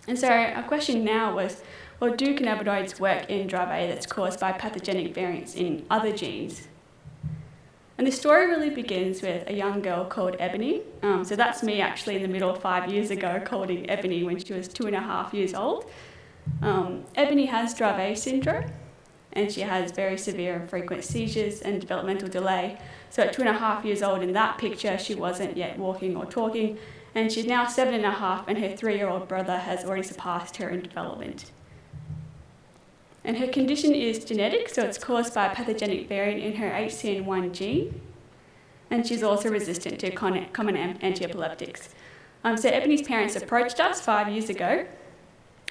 And so our question now was, well, do cannabinoids work in Dravet that's caused by pathogenic variants in other genes? And the story really begins with a young girl called Ebony. So that's me actually in the middle 5 years ago calling Ebony when she was 2.5 years old. Ebony has Dravet syndrome, and she has very severe and frequent seizures and developmental delay. So at 2.5 years old in that picture, she wasn't yet walking or talking, and she's now 7.5, and her 3-year-old brother has already surpassed her in development. And her condition is genetic, so it's caused by a pathogenic variant in her HCN1 gene, and she's also resistant to common antiepileptics. So Ebony's parents approached us 5 years ago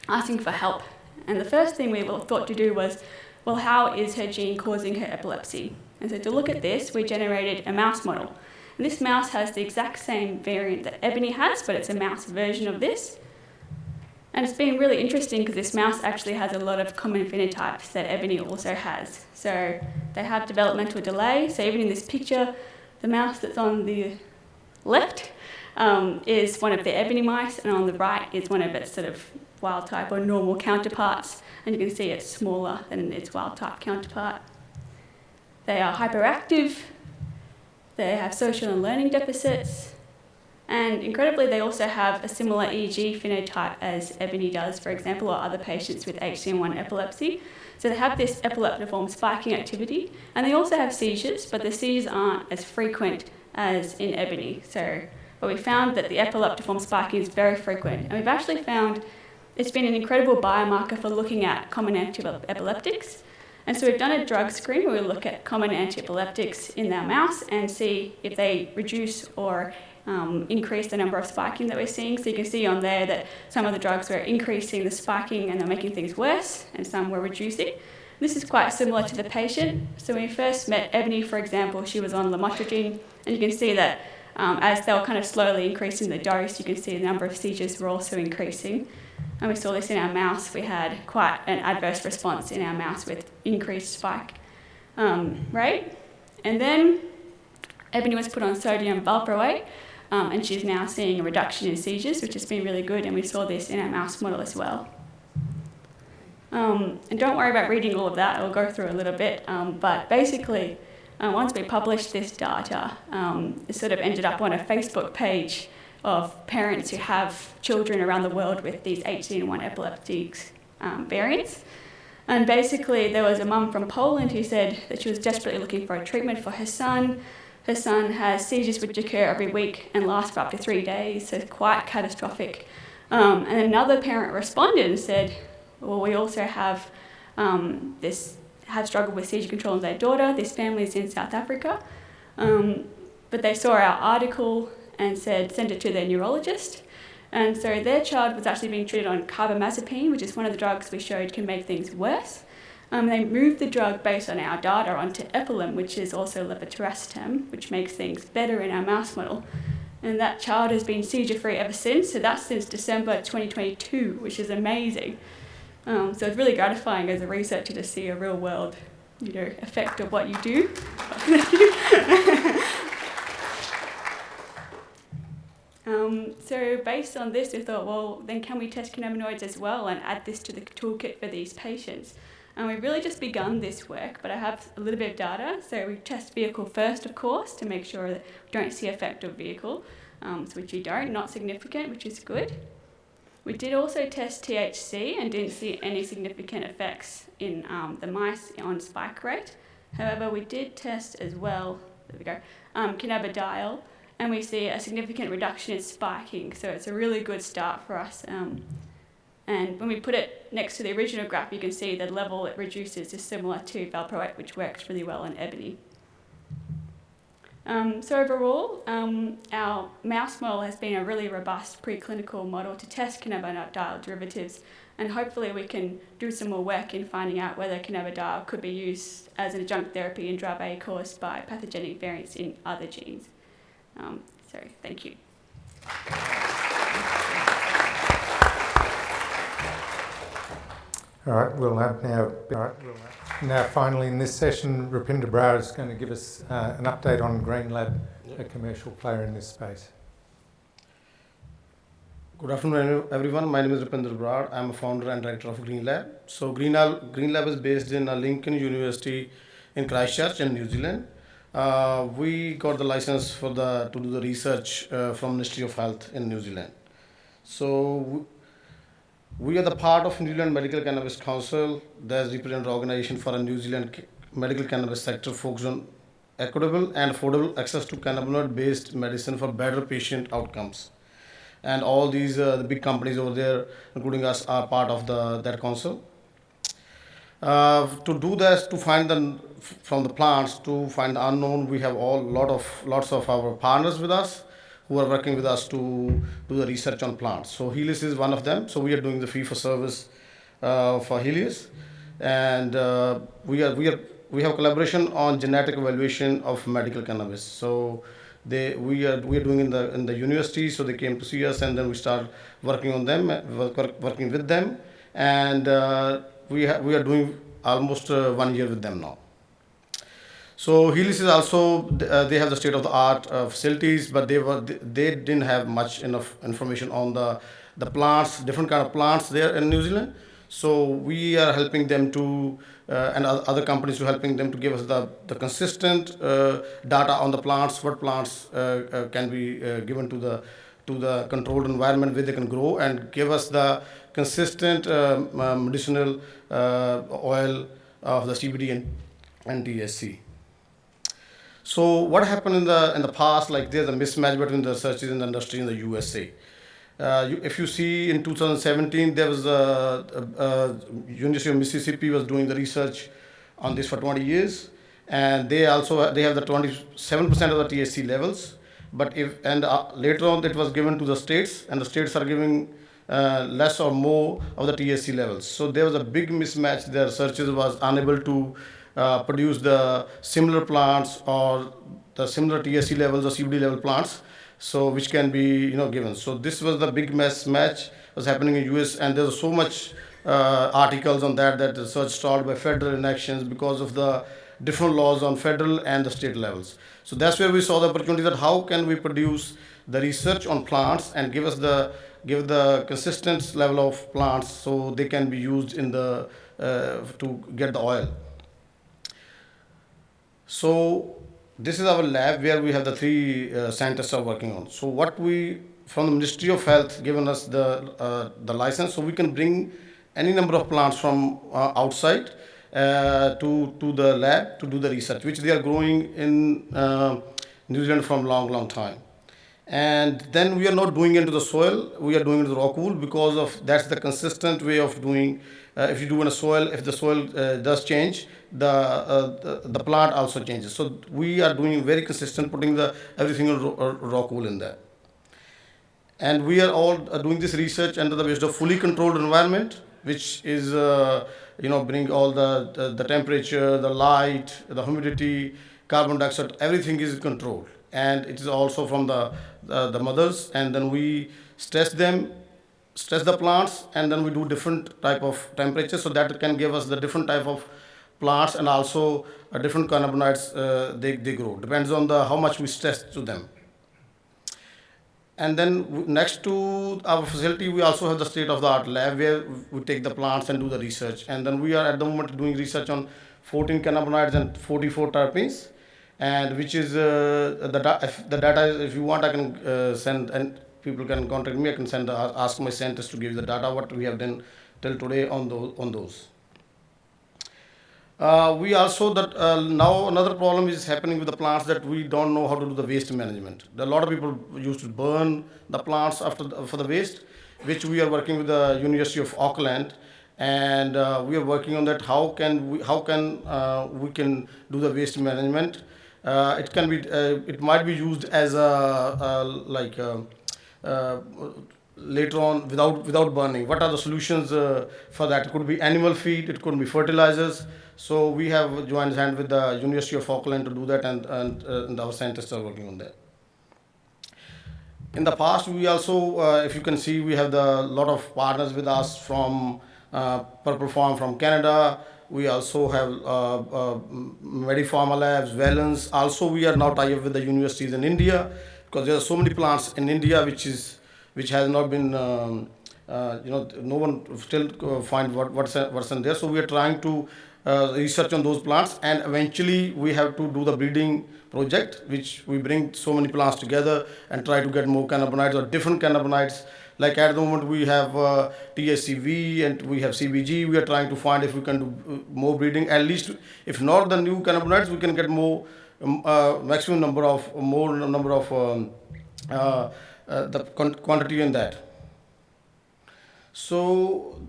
asking for help, and the first thing we thought to do was, well, how is her gene causing her epilepsy? And so to look at this, we generated a mouse model. And this mouse has the exact same variant that Ebony has, but it's a mouse version of this. And it's been really interesting because this mouse actually has a lot of common phenotypes that Ebony also has. So they have developmental delay. So even in this picture, the mouse that's on the left is one of the Ebony mice, and on the right is one of its sort of wild type or normal counterparts. And you can see it's smaller than its wild type counterpart. They are hyperactive. They have social and learning deficits. And incredibly, they also have a similar EEG phenotype as Ebony does, for example, or other patients with HCN1 epilepsy. So they have this epileptiform spiking activity, and they also have seizures, but the seizures aren't as frequent as in Ebony. But we found that the epileptiform spiking is very frequent, and we've actually found it's been an incredible biomarker for looking at common antiepileptics. And so we've done a drug screen where we look at common antiepileptics in our mouse and see if they reduce or increase the number of spiking that we're seeing. So you can see on there that some of the drugs were increasing the spiking and they're making things worse, and some were reducing. This is quite similar to the patient. So when we first met Ebony, for example, she was on lamotrigine, and you can see that as they were kind of slowly increasing the dose, you can see the number of seizures were also increasing. And we saw this in our mouse. We had quite an adverse response in our mouse with increased spike rate. And then Ebony was put on sodium valproate, and she's now seeing a reduction in seizures, which has been really good, and we saw this in our mouse model as well. And don't worry about reading all of that, I'll go through a little bit, but basically, once we published this data, it sort of ended up on a Facebook page of parents who have children around the world with these HCN1 epileptics variants. And basically, there was a mum from Poland who said that she was desperately looking for a treatment for her son. Her son has seizures which occur every week and last for up to 3 days, so it's quite catastrophic. And another parent responded and said, well, we also have struggled with seizure control in their daughter. This family is in South Africa. But they saw our article and said, send it to their neurologist. And so their child was actually being treated on carbamazepine, which is one of the drugs we showed can make things worse. They moved the drug based on our data onto Epilum, which is also levetiracetam, which makes things better in our mouse model. And that child has been seizure-free ever since, so that's since December 2022, which is amazing. So it's really gratifying as a researcher to see a real-world, effect of what you do. So based on this, we thought, well, then can we test cannabinoids as well and add this to the toolkit for these patients? And we've really just begun this work, but I have a little bit of data. So we test vehicle first, of course, to make sure that we don't see effect of vehicle, which you don't, not significant, which is good. We did also test THC and didn't see any significant effects in the mice on spike rate. However, we did test as well, cannabidiol, and we see a significant reduction in spiking. So it's a really good start for us. And when we put it next to the original graph, you can see the level it reduces is similar to valproate, which works really well in Ebony. So overall, our mouse model has been a really robust preclinical model to test cannabidiol derivatives, and hopefully we can do some more work in finding out whether cannabidiol could be used as an adjunct therapy in Dravet caused by pathogenic variants in other genes. So thank you. All right, we'll have now finally in this session, Rupinder Brar is going to give us an update on Green Lab, a commercial player in this space. Good afternoon, everyone. My name is Rupinder Brar. I'm a founder and director of Green Lab. So Green Lab is based in Lincoln University in Christchurch in New Zealand. We got the license to do the research from Ministry of Health in New Zealand. So We are the part of New Zealand Medical Cannabis Council. That's representative organization for a New Zealand medical cannabis sector focused on equitable and affordable access to cannabinoid-based medicine for better patient outcomes. And all these the big companies over there, including us, are part of that council. To do this, to find the from the plants to find the unknown, we have lots of our partners with us who are working with us to do the research on plants. So Helios is one of them. So we are doing the fee for service for Helios, and we have collaboration on genetic evaluation of medical cannabis. So we are doing in the university. So they came to see us, and then we start working on them, working with them, and we are doing almost 1 year with them now. So Helios is also they have the state of the art facilities, but they didn't have much enough information on the plants, different kind of plants there in New Zealand. So we are helping them to and other companies to helping them to give us the consistent data on the plants, what plants can be given to the controlled environment where they can grow, and give us the consistent medicinal oil of the CBD and THC. So what happened in the past? Like there's a mismatch between the researchers in the industry in the USA. If you see in 2017, there was University of Mississippi was doing the research on this for 20 years, and they have the 27% of the THC levels. But later on it was given to the states, and the states are giving less or more of the THC levels. So there was a big mismatch. The researchers was unable to produce the similar plants or the similar THC levels or CBD level plants, so which can be given. So this was the big mismatch was happening in US, and there was so much articles on that the research stalled by federal inactions because of the different laws on federal and the state levels. So that's where we saw the opportunity that how can we produce the research on plants and give the consistent level of plants so they can be used in the to get the oil. So this is our lab where we have the three scientists are working on. So what we from the Ministry of Health given us the license, so we can bring any number of plants from outside to the lab to do the research, which they are growing in New Zealand from long time. And then we are not doing into the soil, we are doing into the rock wool, because of that's the consistent way of doing. If you do in a soil, if the soil does change, the plant also changes. So we are doing very consistent, putting everything in rock wool in there. And we are all doing this research under the base of fully controlled environment, which is bring all the temperature, the light, the humidity, carbon dioxide, everything is controlled. And it is also from the mothers, and then we stress the plants, and then we do different type of temperature, so that can give us the different type of plants, and also different cannabinoids they grow. Depends on how much we stress to them. And then next to our facility, we also have the state-of-the-art lab where we take the plants and do the research. And then we are at the moment doing research on 14 cannabinoids and 44 terpenes, and which is the data. If you want, I can send, and people can contact me. I can ask my scientists to give you the data what we have done till today on those. We also now another problem is happening with the plants that we don't know how to do the waste management. A lot of people used to burn the plants for the waste, which we are working with the University of Auckland, and we are working on that. How can we can do the waste management? It might be used as later on without burning. What are the solutions for that? It could be animal feed, it could be fertilizers. So we have joined hands with the University of Auckland to do that, and our scientists are working on that. In the past, we also, if you can see, we have a lot of partners with us from Purple Farm from Canada. We also have Medipharma Labs, Valence. Also, we are now tied up with the universities in India, because there are so many plants in India which has not been, no one still find what's in there. So we are trying to research on those plants, and eventually we have to do the breeding project, which we bring so many plants together and try to get more cannabinoids or different cannabinoids. Like at the moment we have THCV and we have CBG. We are trying to find if we can do more breeding. At least, if not the new cannabinoids, we can get more maximum number of quantity in that. So,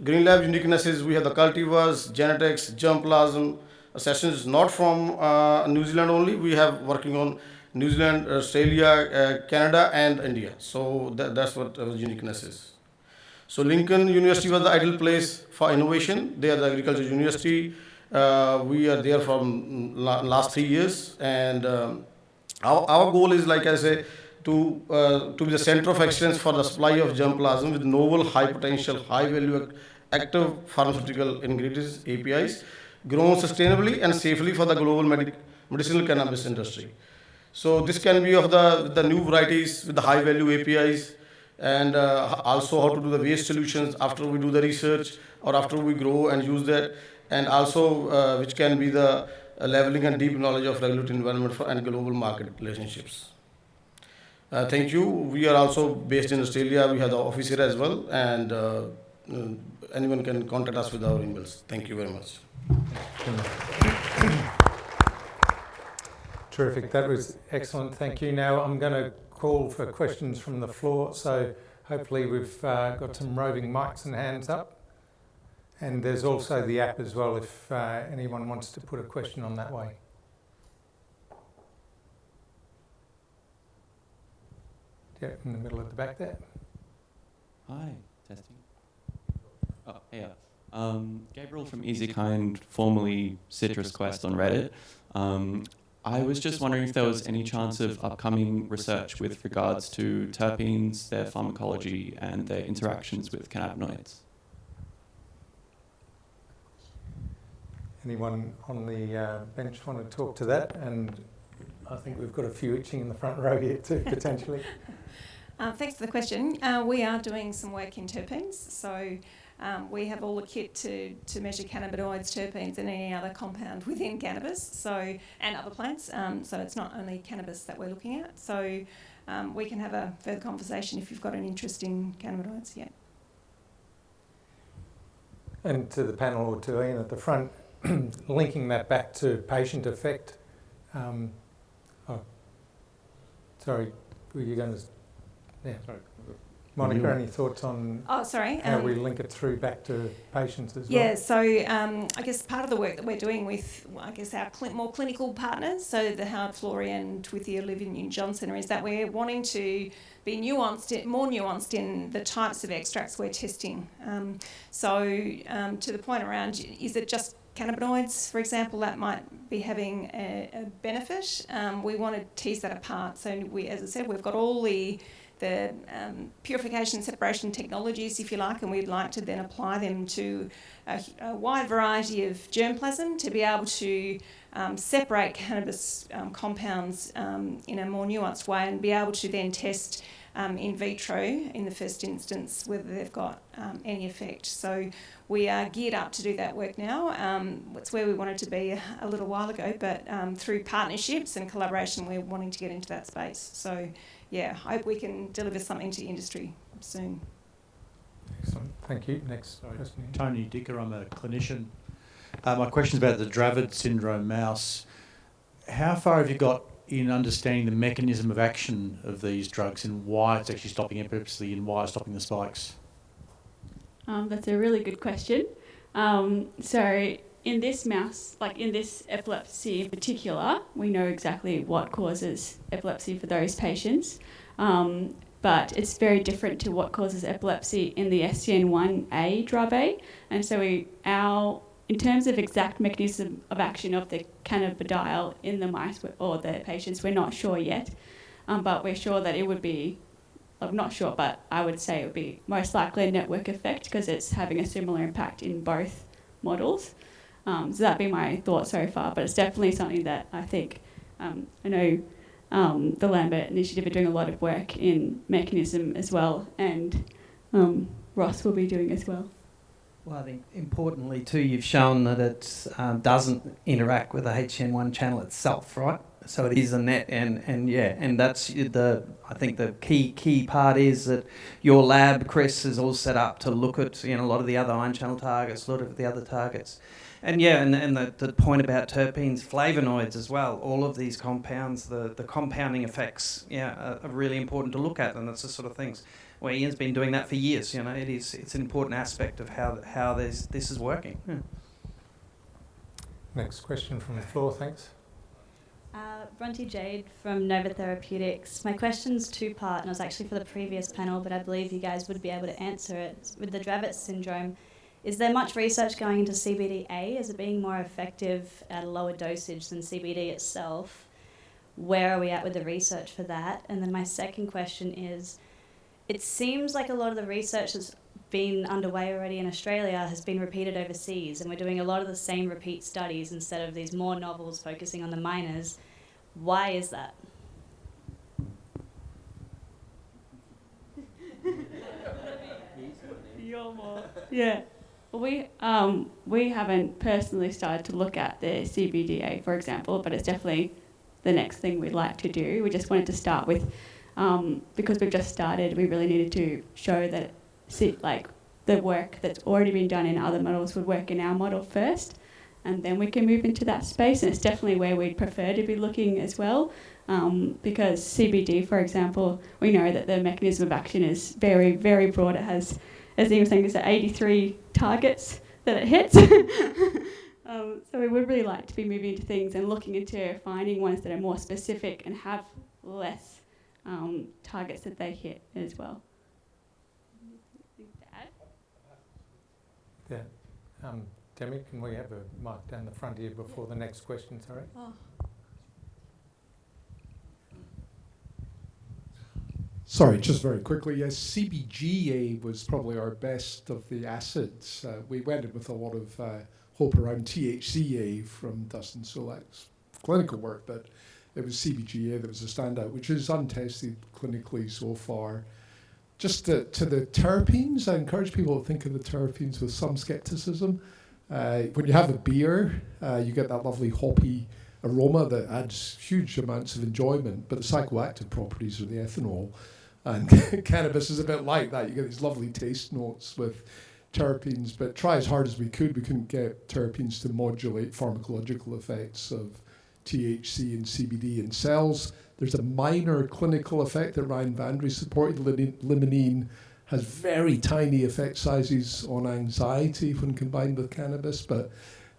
Green Lab uniqueness is we have the cultivars, genetics, germplasm, sessions not from New Zealand only. We have working on New Zealand, Australia, Canada, and India. So that's what our uniqueness is. So Lincoln University was the ideal place for innovation. They are the agriculture university. We are there from last 3 years, and our goal is, like I say, to be the center of excellence for the supply of germplasm with novel, high potential, high value active pharmaceutical ingredients (APIs) grown sustainably and safely for the global medicinal cannabis industry. So this can be of the new varieties with the high value APIs, and also how to do the waste solutions after we do the research or after we grow and use that, and also which can be the leveling and deep knowledge of regulatory environment and global market relationships. Thank you. We are also based in Australia. We have the office here as well, and anyone can contact us with our emails. Thank you very much. Terrific. That was excellent. Thank you. Now I'm going to call for questions from the floor. So hopefully we've got some roving mics and hands up. And there's also the app as well if anyone wants to put a question on that way. Yeah, in the middle at the back there. Hi, testing. Oh, yeah. Gabriel from EasyKind, formerly Citrus Quest on Reddit. I was just wondering if there was any chance of upcoming research with regards to terpenes, their pharmacology, and their interactions with cannabinoids. Anyone on the bench want to talk to that? And I think we've got a few itching in the front row here too, potentially. Thanks for the question. We are doing some work in terpenes. So we have all the kit to measure cannabinoids, terpenes, and any other compound within cannabis, and other plants. So it's not only cannabis that we're looking at. So we can have a further conversation if you've got an interest in cannabinoids. Yeah. And to the panel or to Ian at the front, linking that back to patient effect. Sorry, were you going to? Yeah. Sorry. Monica, any thoughts on how we link it through back to patients as well? Yeah, so I guess part of the work that we're doing with, I guess, our more clinical partners, so the Howard Florey with the Olivia Newton-John Centre, is that we're wanting to be more nuanced in the types of extracts we're testing. To the point around, is it just cannabinoids, for example, that might be having a benefit? We want to tease that apart. So as I said, we've got all the purification separation technologies, if you like, and we'd like to then apply them to a wide variety of germplasm to be able to separate cannabis compounds in a more nuanced way and be able to then test in vitro in the first instance whether they've got any effect. So we are geared up to do that work now. It's where we wanted to be a little while ago, but through partnerships and collaboration we're wanting to get into that space. So yeah, I hope we can deliver something to industry soon. Excellent. Thank you. Next question. Tony Dicker, I'm a clinician. My question is about the Dravet syndrome mouse. How far have you got in understanding the mechanism of action of these drugs and why it's actually stopping epilepsy and why it's stopping the spikes? That's a really good question. So in this mouse, like in this epilepsy in particular, we know exactly what causes epilepsy for those patients, but it's very different to what causes epilepsy in the SCN1A Dravet. And so in terms of exact mechanism of action of the cannabidiol in the mice or the patients, we're not sure yet, but we're sure that it would be, I'm not sure, but I would say it would be most likely a network effect because it's having a similar impact in both models. So that'd be my thought so far, but it's definitely something that I think, I know the Lambert Initiative are doing a lot of work in mechanism as well, and Ross will be doing as well. Well, I think importantly too, you've shown that it doesn't interact with the HN1 channel itself, right? So it is a net, and that's I think the key part is that your lab, Chris, is all set up to look at a lot of the other ion channel targets, a lot of the other targets, and the point about terpenes, flavonoids as well. All of these compounds, the compounding effects, are really important to look at, and that's the sort of things where Ian's been doing that for years. It's an important aspect of how this is working. Yeah. Next question from the floor, thanks. Bronte Jade from Nova Therapeutics. My question's two-part, and it was actually for the previous panel, but I believe you guys would be able to answer it. With the Dravet syndrome, is there much research going into CBD-A as it being more effective at a lower dosage than CBD itself? Where are we at with the research for that? And then my second question is, it seems like a lot of the research that's been underway already in Australia has been repeated overseas, and we're doing a lot of the same repeat studies instead of these more novels focusing on the minors. Why is that? Yeah. Well, we haven't personally started to look at the CBDA, for example, but it's definitely the next thing we'd like to do. We just wanted to start with, because we've just started, we really needed to show that the work that's already been done in other models would work in our model first, and then we can move into that space. And it's definitely where we'd prefer to be looking as well, because CBD, for example, we know that the mechanism of action is very, very broad. It has, as Ian was saying, 83 targets that it hits. So we would really like to be moving into things and looking into finding ones that are more specific and have less targets that they hit as well. Yeah. Demi, can we have a mic down the front here before the next question, sorry? Oh. Sorry, just very quickly. Yes, CBGA was probably our best of the acids. We went in with a lot of hope around THCA from Dustin Solak's clinical work, but it was CBGA that was a standout, which is untested clinically so far. Just to the terpenes, I encourage people to think of the terpenes with some skepticism. When you have a beer, you get that lovely hoppy aroma that adds huge amounts of enjoyment, but the psychoactive properties of the ethanol. And cannabis is a bit like that. You get these lovely taste notes with terpenes, but try as hard as we couldn't get terpenes to modulate pharmacological effects of THC and CBD in cells. There's a minor clinical effect that Ryan Vandry supported. Limonene has very tiny effect sizes on anxiety when combined with cannabis, but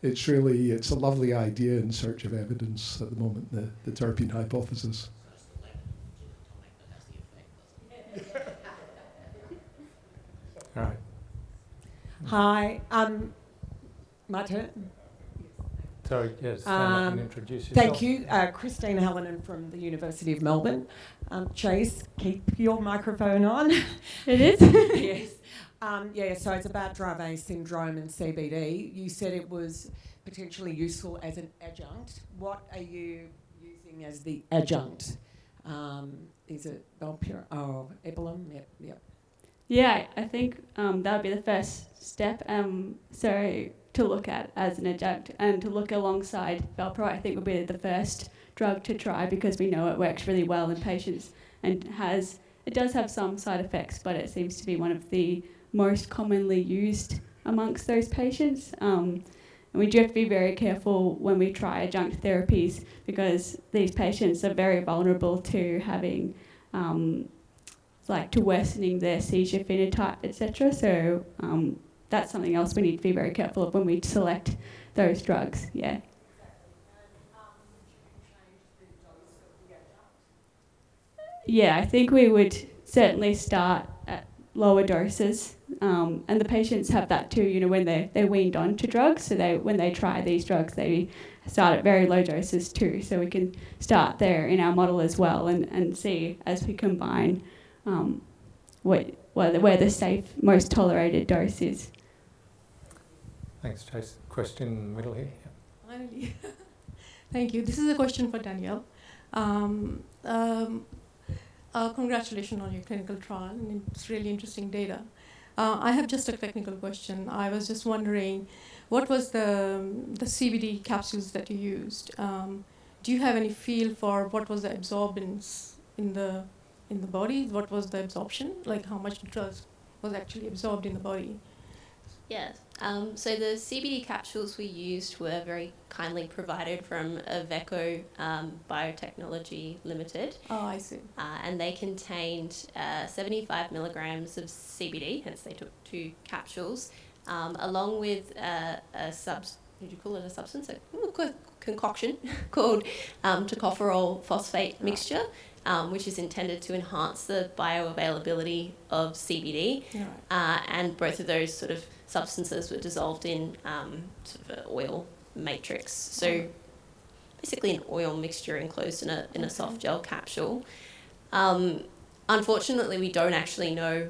it's a lovely idea in search of evidence at the moment, the terpene hypothesis. All right. Hi, my turn. Sorry, yes, stand up and introduce yourself. Thank you. Christine Hallinan from the University of Melbourne. Chase, keep your microphone on. It is? Yes. So it's about Dravet syndrome and CBD. You said it was potentially useful as an adjunct. What are you using as the adjunct? Is it Valpura? Oh, Epilim? Yep. Yeah, I think that would be the first step. So to look at as an adjunct and to look alongside Valpro, I think would be the first drug to try, because we know it works really well in patients and it does have some side effects, but it seems to be one of the most commonly used amongst those patients. And we do have to be very careful when we try adjunct therapies, because these patients are very vulnerable to having to worsening their seizure phenotype, etc. So that's something else we need to be very careful of when we select those drugs. Yeah. Yeah, I think we would certainly start at lower doses, and the patients have that too. When they're weaned on to drugs, so when they try these drugs, they start at very low doses too. So we can start there in our model as well, and see as we combine where the safe, most tolerated dose is. Thanks, Chase. Question in the middle here. Finally. Thank you. This is a question for Danielle. Congratulations on your clinical trial, and it's really interesting data. I have just a technical question. I was just wondering, what was the CBD capsules that you used? Do you have any feel for what was the absorbance in the body? What was the absorption? Like how much drug was actually absorbed in the body? Yes. So the CBD capsules we used were very kindly provided from Aveco Biotechnology Limited. Oh, I see. And they contained 75 milligrams of CBD, hence they took 2 capsules, along with would you call it a substance? A concoction called tocopherol phosphate mixture, which is intended to enhance the bioavailability of CBD. Yeah. And both of those sort of substances were dissolved in sort of an oil matrix. So basically an oil mixture enclosed in a soft gel capsule. Unfortunately, we don't actually know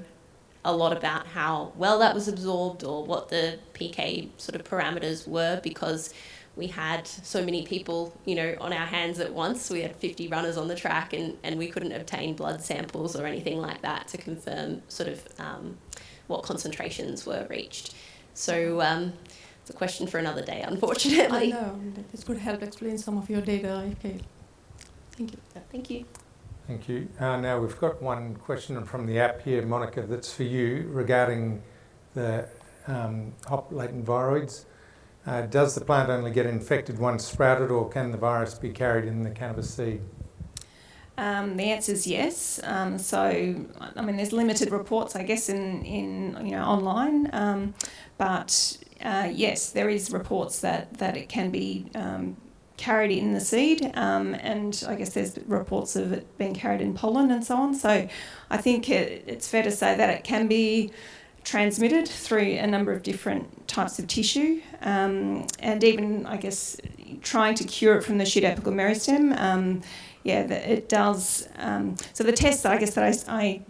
a lot about how well that was absorbed or what the PK sort of parameters were, because we had so many people, on our hands at once. We had 50 runners on the track, and we couldn't obtain blood samples or anything like that to confirm sort of what concentrations were reached. So it's a question for another day, unfortunately. I know. This could help explain some of your data. Okay. Thank you. Thank you. Thank you. Now we've got one question from the app here, Monica, that's for you regarding the hop latent viroids. Does the plant only get infected once sprouted, or can the virus be carried in the cannabis seed? The answer is yes. There's limited reports, I guess, in online, but yes, there is reports that it can be carried in the seed, and I guess there's reports of it being carried in pollen and so on. So I think it's fair to say that it can be transmitted through a number of different types of tissue, and even, I guess, trying to cure it from the shoot apical meristem. It does. So the test that I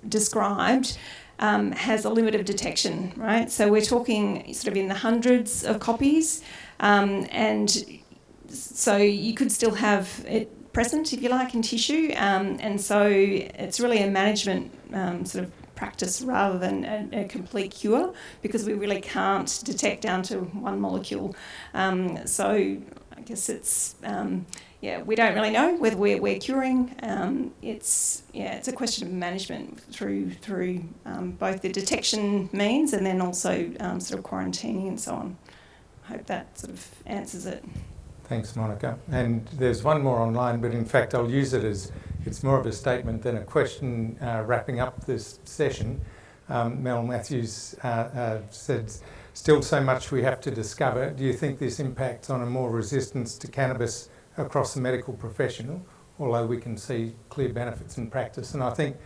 described has a limit of detection, right? So we're talking sort of in the hundreds of copies, and so you could still have it present, if you like, in tissue, and so it's really a management sort of practice rather than a complete cure, because we really can't detect down to one molecule. So I guess it's we don't really know whether we're curing. It's a question of management through both the detection means and then also sort of quarantining and so on. I hope that sort of answers it. Thanks, Monica. And there's one more online, but in fact I'll use it as it's more of a statement than a question wrapping up this session. Mel Matthews said, still so much we have to discover. Do you think this impacts on a more resistance to cannabis across the medical profession, although we can see clear benefits in practice? And I think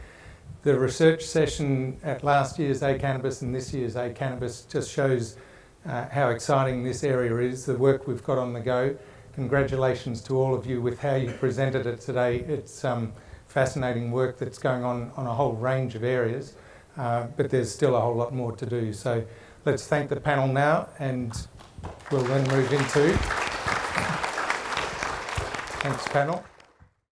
the research session at last year's A-Cannabis and this year's A-Cannabis just shows how exciting this area is, the work we've got on the go. Congratulations to all of you with how you presented it today. It's fascinating work that's going on a whole range of areas, but there's still a whole lot more to do. So let's thank the panel now, and we'll then move into... Thanks, panel.